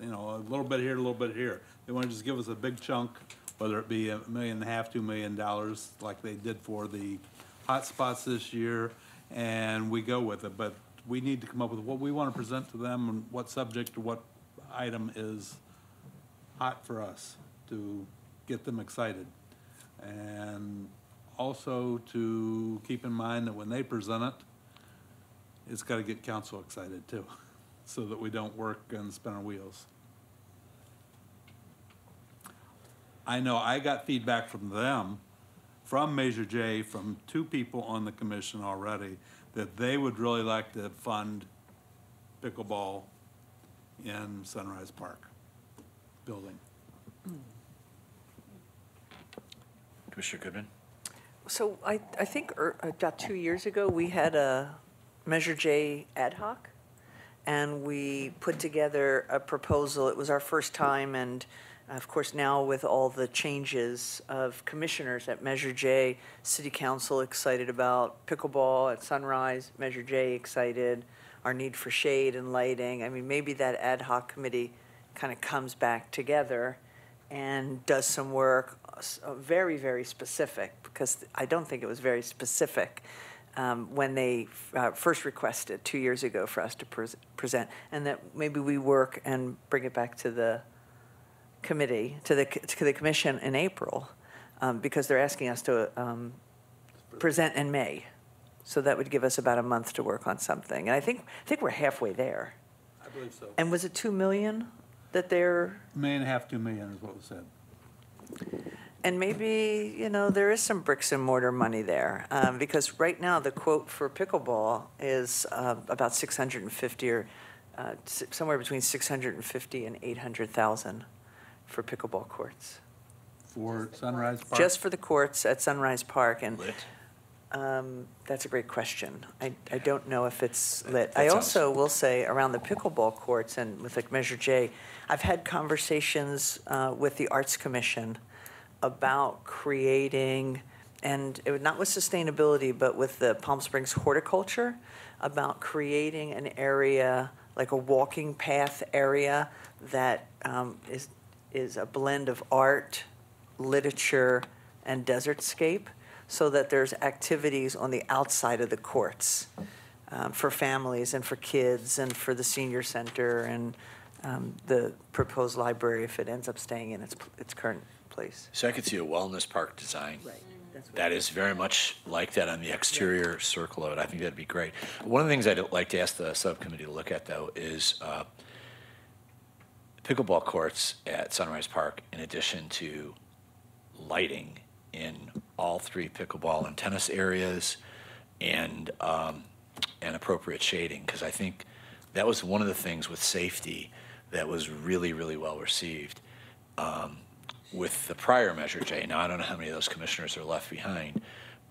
Speaker 12: a little bit here, a little bit here. They want to just give us a big chunk, whether it be $1.5 million, $2 million, like they did for the hot spots this year, and we go with it. But we need to come up with what we want to present to them and what subject or what item is hot for us to get them excited. And also to keep in mind that when they present it, it's got to get council excited too, so that we don't work and spin our wheels. I know I got feedback from them, from Measure J, from 2 people on the commission already, that they would really like to fund pickleball in Sunrise Park building.
Speaker 1: Commissioner Goodman?
Speaker 2: So I think about 2 years ago, we had a Measure J ad hoc, and we put together a proposal. It was our first time, and of course now with all the changes of commissioners at Measure J, City Council excited about pickleball at Sunrise, Measure J excited, our need for shade and lighting. I mean, maybe that ad hoc committee kind of comes back together and does some work, very, very specific, because I don't think it was very specific when they first requested 2 years ago for us to present, and that maybe we work and bring it back to the committee, to the commission in April, because they're asking us to present in May. So that would give us about a month to work on something. And I think we're halfway there.
Speaker 12: I believe so.
Speaker 2: And was it 2 million that they're?
Speaker 12: $1.5 million, $2 million is what was said.
Speaker 2: And maybe, there is some bricks and mortar money there, because right now the quote for pickleball is about 650 or somewhere between 650 and 800,000 for pickleball courts.
Speaker 12: For Sunrise Park?
Speaker 2: Just for the courts at Sunrise Park, and
Speaker 1: Lit?
Speaker 2: that's a great question. I don't know if it's lit.
Speaker 1: That
Speaker 2: I
Speaker 1: sounds-
Speaker 2: also will say around the pickleball courts and with like Measure J, I've had conversations with the Arts Commission about creating, and not with sustainability, but with the Palm Springs horticulture, about creating an area, like a walking path area that is a blend of art, literature, and desertscape, so that there's activities on the outside of the courts for families and for kids and for the senior center and the proposed library if it ends up staying in its current place.
Speaker 1: So I could see a wellness park design.
Speaker 2: Right. That's what
Speaker 1: That is very much like that on the exterior circle of it. I think that'd be great. One of the things I'd like to ask the subcommittee to look at, though, is pickleball courts at Sunrise Park, in addition to lighting in all 3 pickleball and tennis areas, and appropriate shading, because I think that was one of the things with safety that was really, really well received with the prior Measure J. Now, I don't know how many of those commissioners are left behind,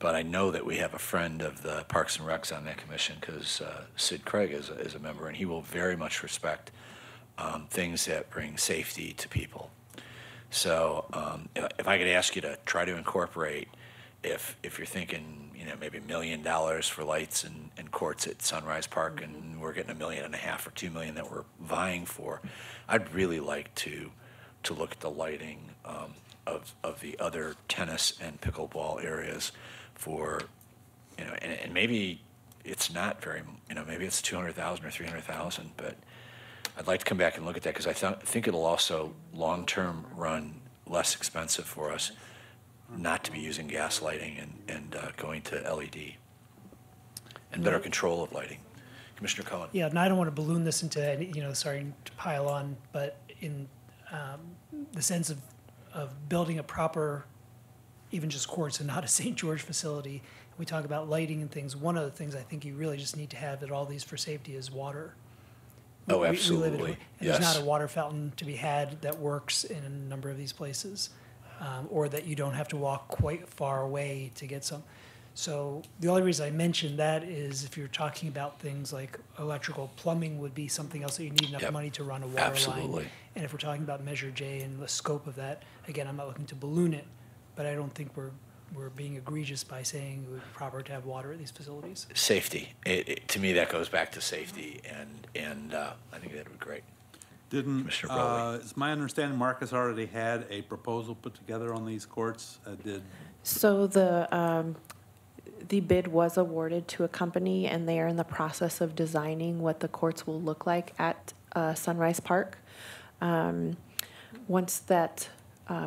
Speaker 1: but I know that we have a friend of the Parks and Recs on that commission, because Sid Craig is a member, and he will very much respect things that bring safety to people. So if I could ask you to try to incorporate, if you're thinking, maybe $1 million for lights and courts at Sunrise Park, and we're getting $1.5 million or $2 million that we're vying for, I'd really like to look at the lighting of the other tennis and pickleball areas for, and maybe it's not very, maybe it's 200,000 or 300,000, but I'd like to come back and look at that, because I think it'll also long-term run less expensive for us not to be using gas lighting and going to LED and better control of lighting. Commissioner Cohen.
Speaker 9: Yeah, and I don't want to balloon this into any, sorry to pile on, but in the sense of building a proper, even just courts and not a St. George facility, we talk about lighting and things. One of the things I think you really just need to have at all these for safety is water.
Speaker 1: Oh, absolutely.
Speaker 9: And
Speaker 1: yes.
Speaker 9: There's not a water fountain to be had that works in a number of these places, or that you don't have to walk quite far away to get some. So the only reason I mentioned that is if you're talking about things like electrical, plumbing would be something else that you need enough
Speaker 1: Yep.
Speaker 9: money to run a water
Speaker 1: Absolutely.
Speaker 9: line. And if we're talking about Measure J and the scope of that, again, I'm not looking to balloon it, but I don't think we're being egregious by saying it would be proper to have water at these facilities.
Speaker 1: Safety. To me, that goes back to safety, and I think that would be great. Commissioner Broley.
Speaker 12: It's my understanding Marcus already had a proposal put together on these courts.
Speaker 3: So the bid was awarded to a company, and they are in the process of designing what the courts will look like at Sunrise Park. Once that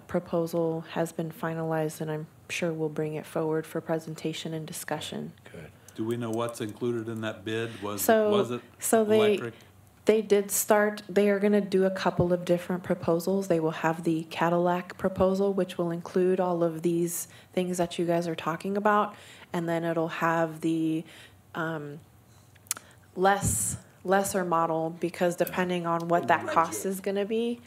Speaker 3: proposal has been finalized, and I'm sure we'll bring it forward for presentation and discussion.
Speaker 1: Good.
Speaker 12: Do we know what's included in that bid? Was it
Speaker 3: So
Speaker 12: electric?
Speaker 3: they did start, they are going to do a couple of different proposals. They will have the Cadillac proposal, which will include all of these things that you guys are talking about. And then it'll have the lesser model, because depending on what that cost is going to be,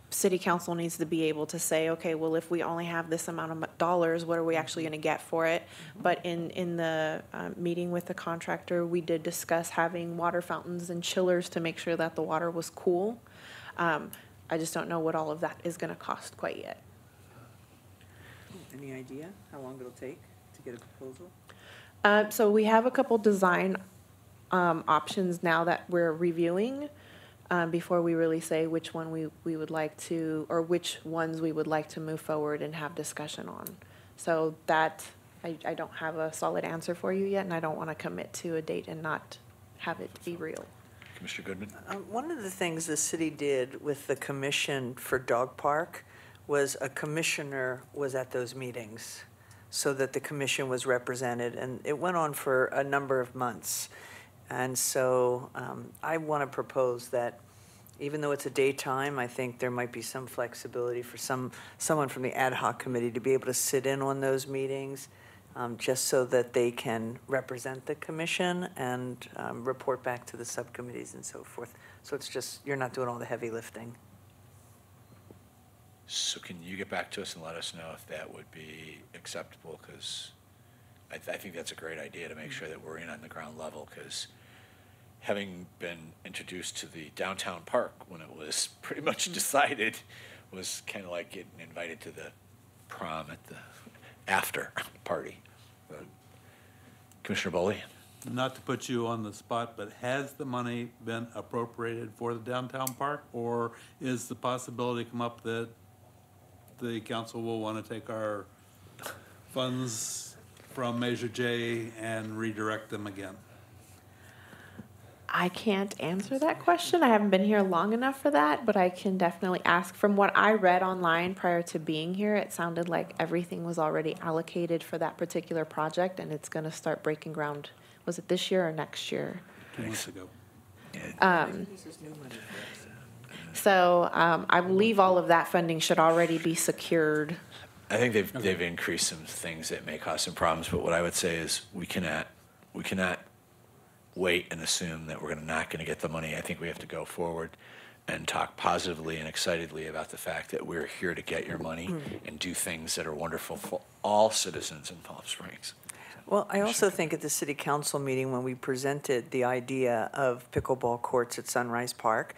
Speaker 3: city council needs to be able to say, okay, well, if we only have this amount of dollars, what are we actually going to get for it? But in the meeting with the contractor, we did discuss having water fountains and chillers to make sure that the water was cool. I just don't know what all of that is going to cost quite yet.
Speaker 2: Any idea how long it'll take to get a proposal?
Speaker 3: So we have a couple design options now that we're reviewing before we really say which one we would like to, or which ones we would like to move forward and have discussion on. So that, I don't have a solid answer for you yet, and I don't want to commit to a date and not have it be real.
Speaker 1: Commissioner Goodman?
Speaker 2: One of the things the city did with the commission for Dog Park was a commissioner was at those meetings so that the commission was represented, and it went on for a number of months. And so I want to propose that even though it's a daytime, I think there might be some flexibility for someone from the ad hoc committee to be able to sit in on those meetings, just so that they can represent the commission and report back to the subcommittees and so forth. So it's just, you're not doing all the heavy lifting.
Speaker 1: So can you get back to us and let us know if that would be acceptable? Because I think that's a great idea to make sure that we're in on the ground level, because having been introduced to the downtown park when it was pretty much decided, was kind of like getting invited to the prom at the after party. Commissioner Boley?
Speaker 12: Not to put you on the spot, but has the money been appropriated for the downtown park? Or is the possibility come up that the council will want to take our funds from Measure J and redirect them again?
Speaker 13: I can't answer that question. I haven't been here long enough for that, but I can definitely ask. From what I read online prior to being here, it sounded like everything was already allocated for that particular project, and it's going to start breaking ground. Was it this year or next year?
Speaker 12: 2 months ago.
Speaker 13: So I believe all of that funding should already be secured.
Speaker 1: I think they've increased some things that may cause some problems, but what I would say is we cannot wait and assume that we're not going to get the money. I think we have to go forward and talk positively and excitedly about the fact that we're here to get your money and do things that are wonderful for all citizens in Palm Springs.
Speaker 2: Well, I also think at the city council meeting when we presented the idea of pickleball courts at Sunrise Park,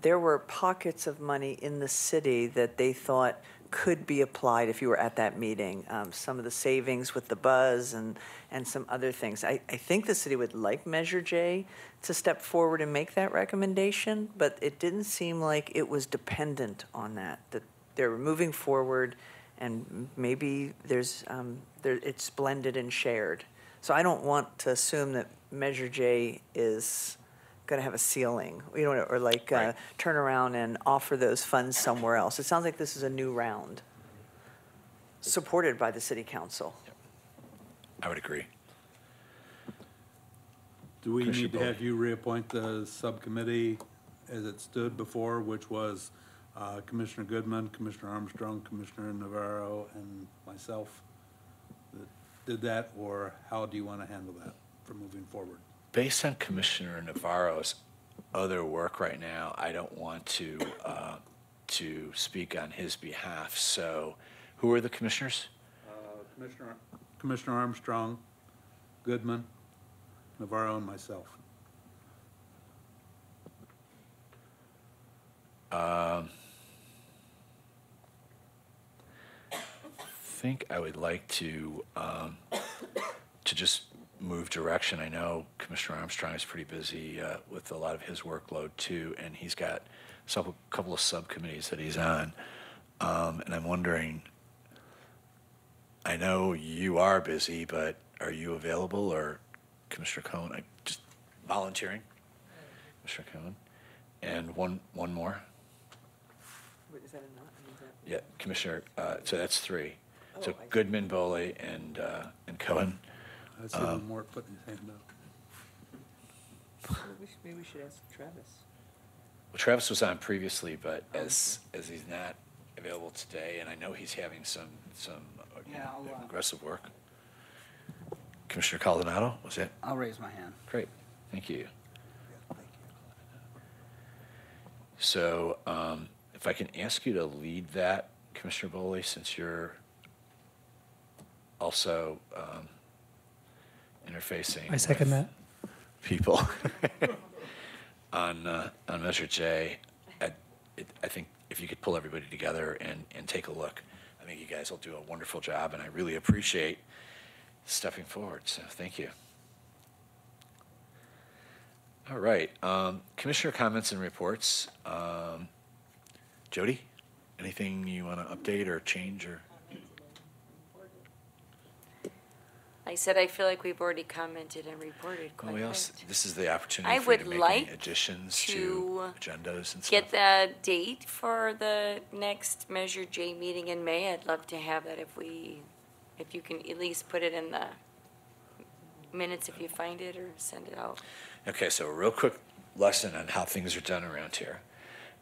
Speaker 2: there were pockets of money in the city that they thought could be applied if you were at that meeting. Some of the savings with the buzz and some other things. I think the city would like Measure J to step forward and make that recommendation, but it didn't seem like it was dependent on that they were moving forward, and maybe it's blended and shared. So I don't want to assume that Measure J is going to have a ceiling, or like turn around and offer those funds somewhere else. It sounds like this is a new round, supported by the city council.
Speaker 1: I would agree.
Speaker 12: Do we need to have you reappoint the subcommittee as it stood before, which was Commissioner Goodman, Commissioner Armstrong, Commissioner Navarro, and myself that did that, or how do you want to handle that for moving forward?
Speaker 1: Based on Commissioner Navarro's other work right now, I don't want to speak on his behalf. So, who are the commissioners?
Speaker 12: Commissioner Armstrong, Goodman, Navarro, and myself.
Speaker 1: I think I would like to just move direction. I know Commissioner Armstrong is pretty busy with a lot of his workload too, and he's got a couple of subcommittees that he's on. And I'm wondering, I know you are busy, but are you available, or Commissioner Cohen? Just volunteering, Commissioner Cohen, and one more.
Speaker 2: Wait, is that a not?
Speaker 1: Yeah, Commissioner. So that's three. So Goodman, Boley, and Cohen.
Speaker 12: I see one more putting his hand up.
Speaker 2: Maybe we should ask Travis.
Speaker 1: Well, Travis was on previously, but as he's not available today, and I know he's having some aggressive work. Commissioner Caldonado, was it?
Speaker 11: I'll raise my hand.
Speaker 1: Great, thank you. So if I can ask you to lead that, Commissioner Boley, since you're also interfacing.
Speaker 9: I second that.
Speaker 1: People on Measure J. I think if you could pull everybody together and take a look, I think you guys will do a wonderful job, and I really appreciate stepping forward. So thank you. All right, Commissioner comments and reports. Jody, anything you want to update or change or?
Speaker 5: I said I feel like we've already commented and reported quite a bit.
Speaker 1: This is the opportunity
Speaker 5: I
Speaker 1: for you to
Speaker 5: would
Speaker 1: make
Speaker 5: like
Speaker 1: any additions to agendas and stuff.
Speaker 5: Get the date for the next Measure J meeting in May. I'd love to have that if you can at least put it in the minutes if you find it, or send it out.
Speaker 1: Okay, so a real quick lesson on how things are done around here.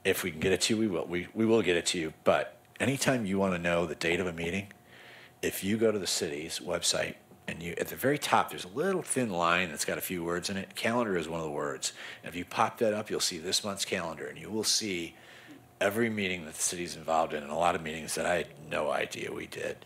Speaker 1: If we can get it to you, we will. We will get it to you. But anytime you want to know the date of a meeting, if you go to the city's website, and you, at the very top, there's a little thin line that's got a few words in it. Calendar is one of the words. And if you pop that up, you'll see this month's calendar, and you will see every meeting that the city's involved in, and a lot of meetings that I had no idea we did.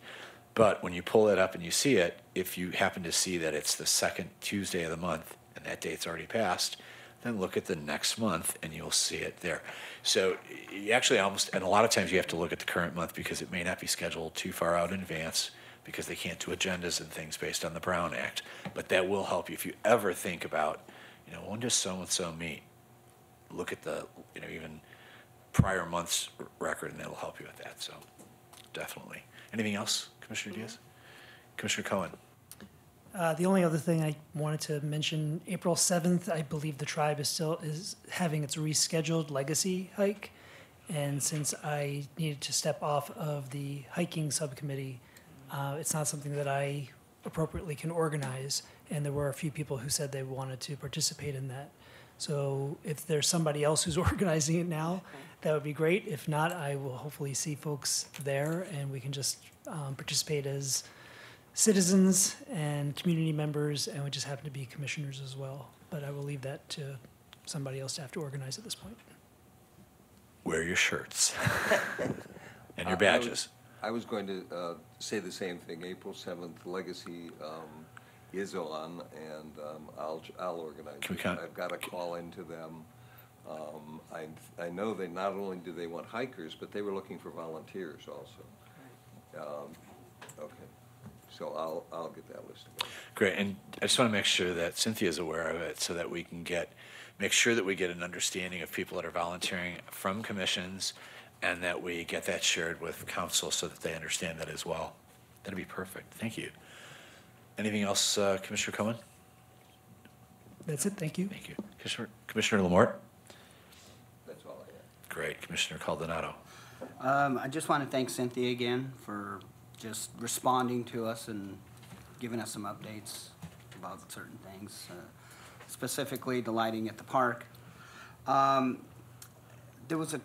Speaker 1: But when you pull it up and you see it, if you happen to see that it's the second Tuesday of the month, and that date's already passed, then look at the next month and you'll see it there. So you actually almost, and a lot of times you have to look at the current month because it may not be scheduled too far out in advance because they can't do agendas and things based on the Brown Act. But that will help you if you ever think about, when does so-and-so meet? Look at the, even prior month's record, and it'll help you with that. So definitely. Anything else, Commissioner Diaz? Commissioner Cohen?
Speaker 9: The only other thing I wanted to mention, April 7th, I believe the tribe is having its rescheduled legacy hike. And since I needed to step off of the hiking subcommittee, it's not something that I appropriately can organize. And there were a few people who said they wanted to participate in that. So if there's somebody else who's organizing it now, that would be great. If not, I will hopefully see folks there and we can just participate as citizens and community members, and we just happen to be commissioners as well. But I will leave that to somebody else to have to organize at this point.
Speaker 1: Wear your shirts and your badges.
Speaker 10: I was going to say the same thing. April 7th, Legacy is on, and I'll organize it. I've got to call into them. I know they not only do they want hikers, but they were looking for volunteers also. Okay. So I'll get that list together.
Speaker 1: Great, and I just want to make sure that Cynthia's aware of it so that we can make sure that we get an understanding of people that are volunteering from commissions and that we get that shared with council so that they understand that as well. That'd be perfect. Thank you. Anything else, Commissioner Cohen?
Speaker 9: That's it. Thank you.
Speaker 1: Thank you. Commissioner Lamort?
Speaker 10: That's all I have.
Speaker 1: Great. Commissioner Caldonato?
Speaker 11: I just want to thank Cynthia again for just responding to us and giving us some updates about certain things, specifically the lighting at the park. There was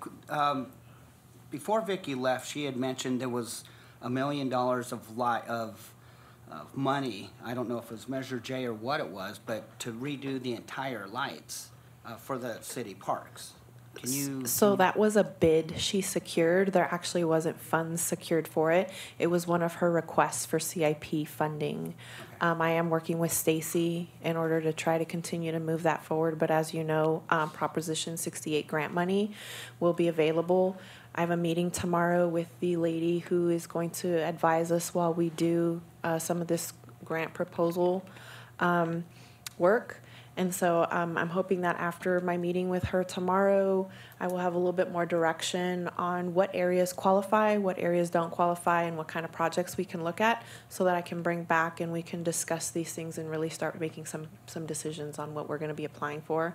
Speaker 11: before Vicki left, she had mentioned there was $1 million of money. I don't know if it was Measure J or what it was, but to redo the entire lights for the city parks. Can you?
Speaker 13: So that was a bid she secured. There actually wasn't funds secured for it. It was one of her requests for CIP funding. Okay. I am working with Stacy in order to try to continue to move that forward. But as you know, Proposition 68 grant money will be available. I have a meeting tomorrow with the lady who is going to advise us while we do some of this grant proposal work. And so I'm hoping that after my meeting with her tomorrow, I will have a little bit more direction on what areas qualify, what areas don't qualify, and what kind of projects we can look at so that I can bring back and we can discuss these things and really start making some decisions on what we're going to be applying for.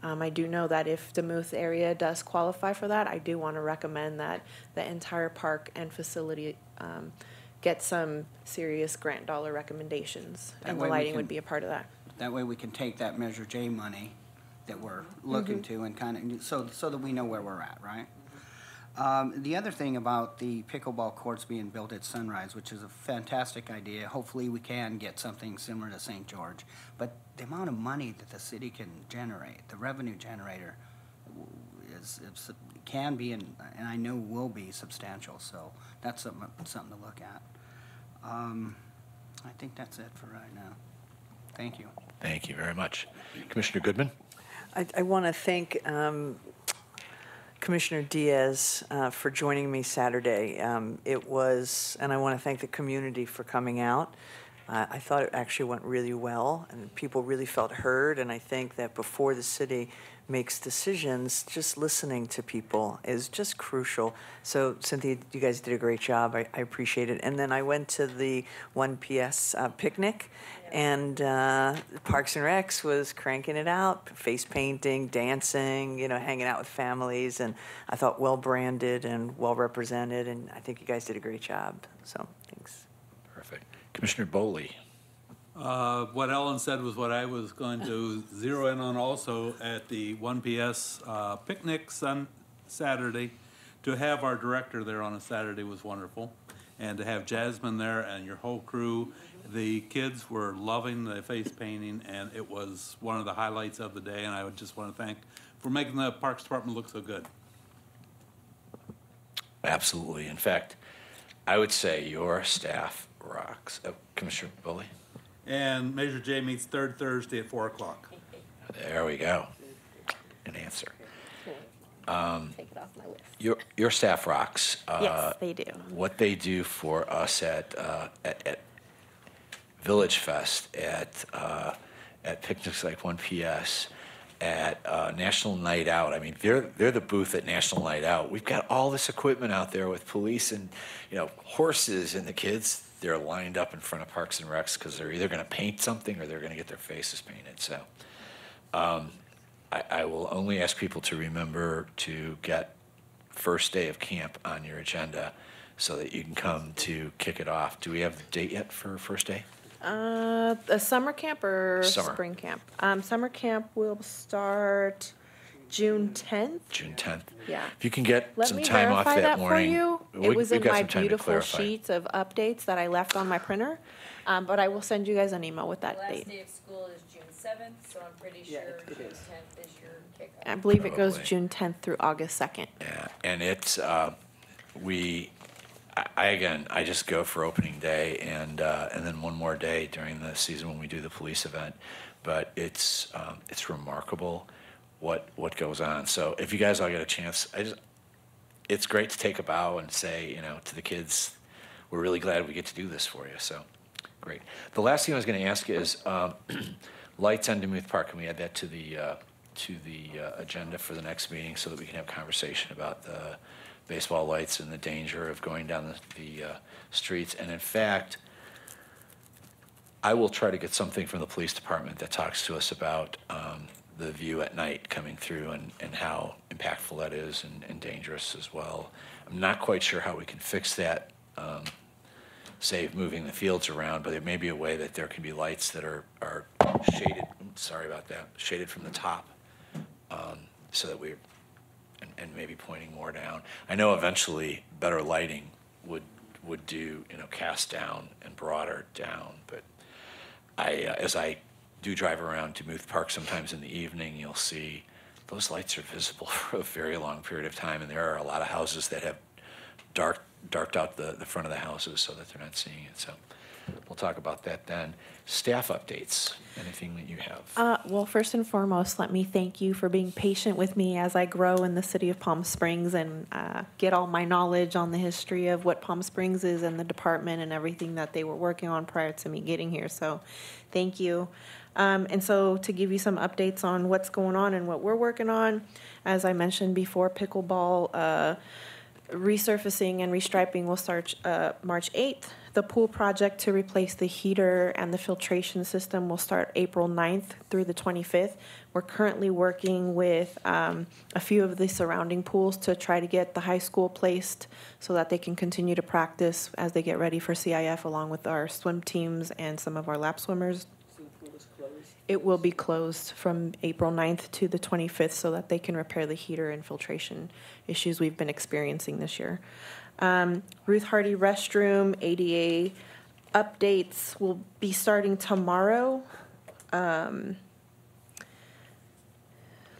Speaker 13: I do know that if Demuth area does qualify for that, I do want to recommend that the entire park and facility get some serious grant dollar recommendations, and the lighting would be a part of that.
Speaker 11: That way we can take that Measure J money that we're looking to and kind of, so that we know where we're at, right? The other thing about the pickleball courts being built at Sunrise, which is a fantastic idea. Hopefully we can get something similar to St. George. But the amount of money that the city can generate, the revenue generator, can be and I know will be substantial. So that's something to look at. I think that's it for right now. Thank you.
Speaker 1: Thank you very much. Commissioner Goodman?
Speaker 2: I want to thank Commissioner Diaz for joining me Saturday. And I want to thank the community for coming out. I thought it actually went really well, and people really felt heard, and I think that before the city makes decisions, just listening to people is just crucial. So, Cynthia, you guys did a great job. I appreciate it. And then I went to the 1PS picnic, and Parks and Recs was cranking it out, face painting, dancing, hanging out with families, and I thought well-branded and well-represented, and I think you guys did a great job. So, thanks.
Speaker 1: Perfect. Commissioner Boley.
Speaker 12: What Ellen said was what I was going to zero in on also at the 1PS picnic Saturday. To have our director there on a Saturday was wonderful. And to have Jasmine there and your whole crew, the kids were loving the face painting, and it was one of the highlights of the day, and I would just want to thank for making the Parks Department look so good.
Speaker 1: Absolutely. In fact, I would say your staff rocks. Commissioner Boley?
Speaker 12: And Measure J meets third Thursday at 4 o'clock.
Speaker 1: There we go. an answer.
Speaker 13: Take it off my list.
Speaker 1: Your staff rocks.
Speaker 3: Yes, they do.
Speaker 1: What they do for us at Village Fest, at Picnics Like 1PS, at National Night Out. I mean, they're the booth at National Night Out. We've got all this equipment out there with police and, horses, and the kids, they're lined up in front of Parks and Recs because they're either going to paint something or they're going to get their faces painted. So I will only ask people to remember to get first day of camp on your agenda so that you can come to kick it off. Do we have the date yet for first day?
Speaker 13: A summer camp or
Speaker 1: Summer.
Speaker 13: spring camp? Summer camp will start June 10th.
Speaker 1: June 10th.
Speaker 13: Yeah.
Speaker 1: If you can get
Speaker 13: Let
Speaker 1: some
Speaker 13: me
Speaker 1: time off
Speaker 13: verify
Speaker 1: that
Speaker 13: that
Speaker 1: morning.
Speaker 13: for you.
Speaker 1: we-
Speaker 13: It was
Speaker 1: we've
Speaker 13: in
Speaker 1: got
Speaker 13: my
Speaker 1: some time to
Speaker 13: beautiful
Speaker 1: clarify.
Speaker 13: sheets of updates that I left on my printer, but I will send you guys an email with
Speaker 2: The
Speaker 13: that
Speaker 2: last
Speaker 13: date.
Speaker 2: day of school is June 7th, so I'm pretty
Speaker 11: Yeah,
Speaker 2: sure
Speaker 11: it
Speaker 2: June
Speaker 11: is.
Speaker 2: 10th is your kickoff.
Speaker 13: I believe it goes
Speaker 1: Probably.
Speaker 13: June 10th through August 2nd.
Speaker 1: Yeah, and it's, I just go for opening day and then one more day during the season when we do the police event. But it's remarkable what goes on. So if you guys all get a chance, it's great to take a bow and say, to the kids, we're really glad we get to do this for you. So great. The last thing I was going to ask is lights on Demuth Park. Can we add that to the agenda for the next meeting so that we can have conversation about the baseball lights and the danger of going down the streets? And in fact, I will try to get something from the police department that talks to us about the view at night coming through and how impactful that is and dangerous as well. I'm not quite sure how we can fix that, say moving the fields around, but there may be a way that there can be lights that are shaded, sorry about that, shaded from the top, so that we're, and maybe pointing more down. I know eventually better lighting would do, cast down and broader down, but as I do drive around Demuth Park sometimes in the evening, you'll see those lights are visible for a very long period of time, and there are a lot of houses that have darked out the front of the houses so that they're not seeing it. So we'll talk about that then. Staff updates, anything that you have?
Speaker 13: Well, first and foremost, let me thank you for being patient with me as I grow in the city of Palm Springs and get all my knowledge on the history of what Palm Springs is and the department and everything that they were working on prior to me getting here. So thank you. And so to give you some updates on what's going on and what we're working on, as I mentioned before, pickleball resurfacing and restriping will start March 8th. The pool project to replace the heater and the filtration system will start April 9th through the 25th. We're currently working with a few of the surrounding pools to try to get the high school placed so that they can continue to practice as they get ready for CIF, along with our swim teams and some of our lap swimmers.
Speaker 11: So the pool is closed?
Speaker 13: It will be closed from April 9th to the 25th so that they can repair the heater and filtration issues we've been experiencing this year. Ruth Hardy restroom ADA updates will be starting tomorrow.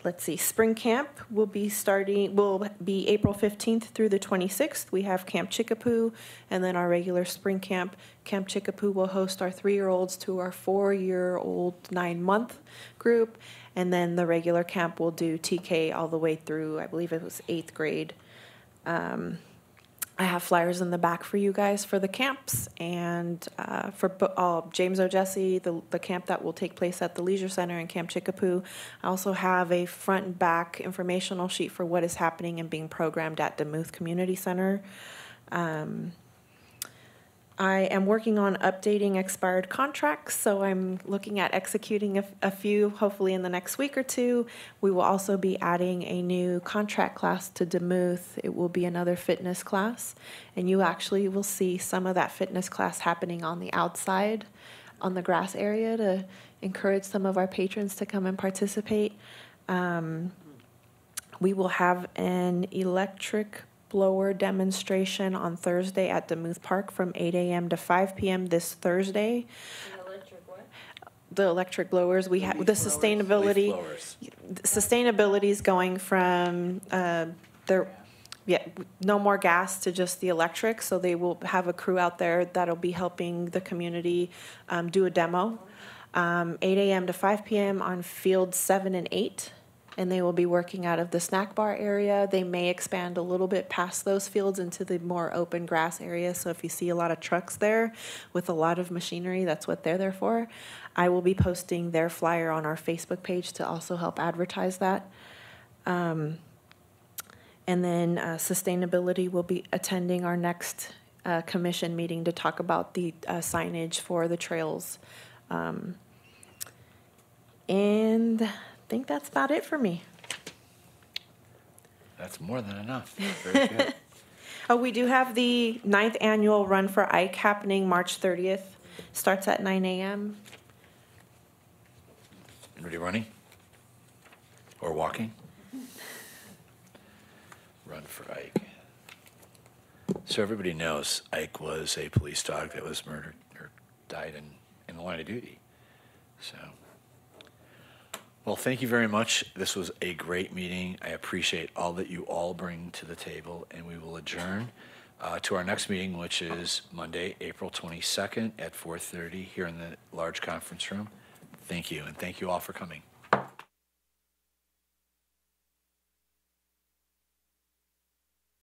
Speaker 13: Let's see, spring camp will be April 15th through the 26th. We have Camp Chickapoo, and then our regular spring camp. Camp Chickapoo will host our 3-year-olds to our 4-year-old 9-month group, and then the regular camp will do TK all the way through, I believe it was 8th grade. I have flyers in the back for you guys for the camps and for James O'Jesse, the camp that will take place at the Leisure Center and Camp Chickapoo. I also have a front and back informational sheet for what is happening and being programmed at Demuth Community Center. I am working on updating expired contracts, so I'm looking at executing a few, hopefully in the next week or two. We will also be adding a new contract class to Demuth. It will be another fitness class, and you actually will see some of that fitness class happening on the outside, on the grass area, to encourage some of our patrons to come and participate. We will have an electric blower demonstration on Thursday at Demuth Park from 8 a.m. to 5 p.m. this Thursday.
Speaker 2: An electric what?
Speaker 13: The electric blowers, we have the sustainability. Sustainability is going from no more gas to just the electric. So they will have a crew out there that'll be helping the community do a demo. 8 a.m. to 5 p.m. on field 7 and 8. and they will be working out of the snack bar area. They may expand a little bit past those fields into the more open grass area. So if you see a lot of trucks there with a lot of machinery, that's what they're there for. I will be posting their flyer on our Facebook page to also help advertise that. And then sustainability will be attending our next commission meeting to talk about the signage for the trails. And I think that's about it for me.
Speaker 1: That's more than enough. Very good.
Speaker 3: Oh, we do have the 9th annual Run for Ike happening March 30th. Starts at 9 a.m.
Speaker 1: Anybody running? Or walking? Run for Ike. So everybody knows Ike was a police dog that was murdered or died in the line of duty. So, well, thank you very much. This was a great meeting. I appreciate all that you all bring to the table, and we will adjourn to our next meeting, which is Monday, April 22nd at 4:30 here in the large conference room. Thank you, and thank you all for coming.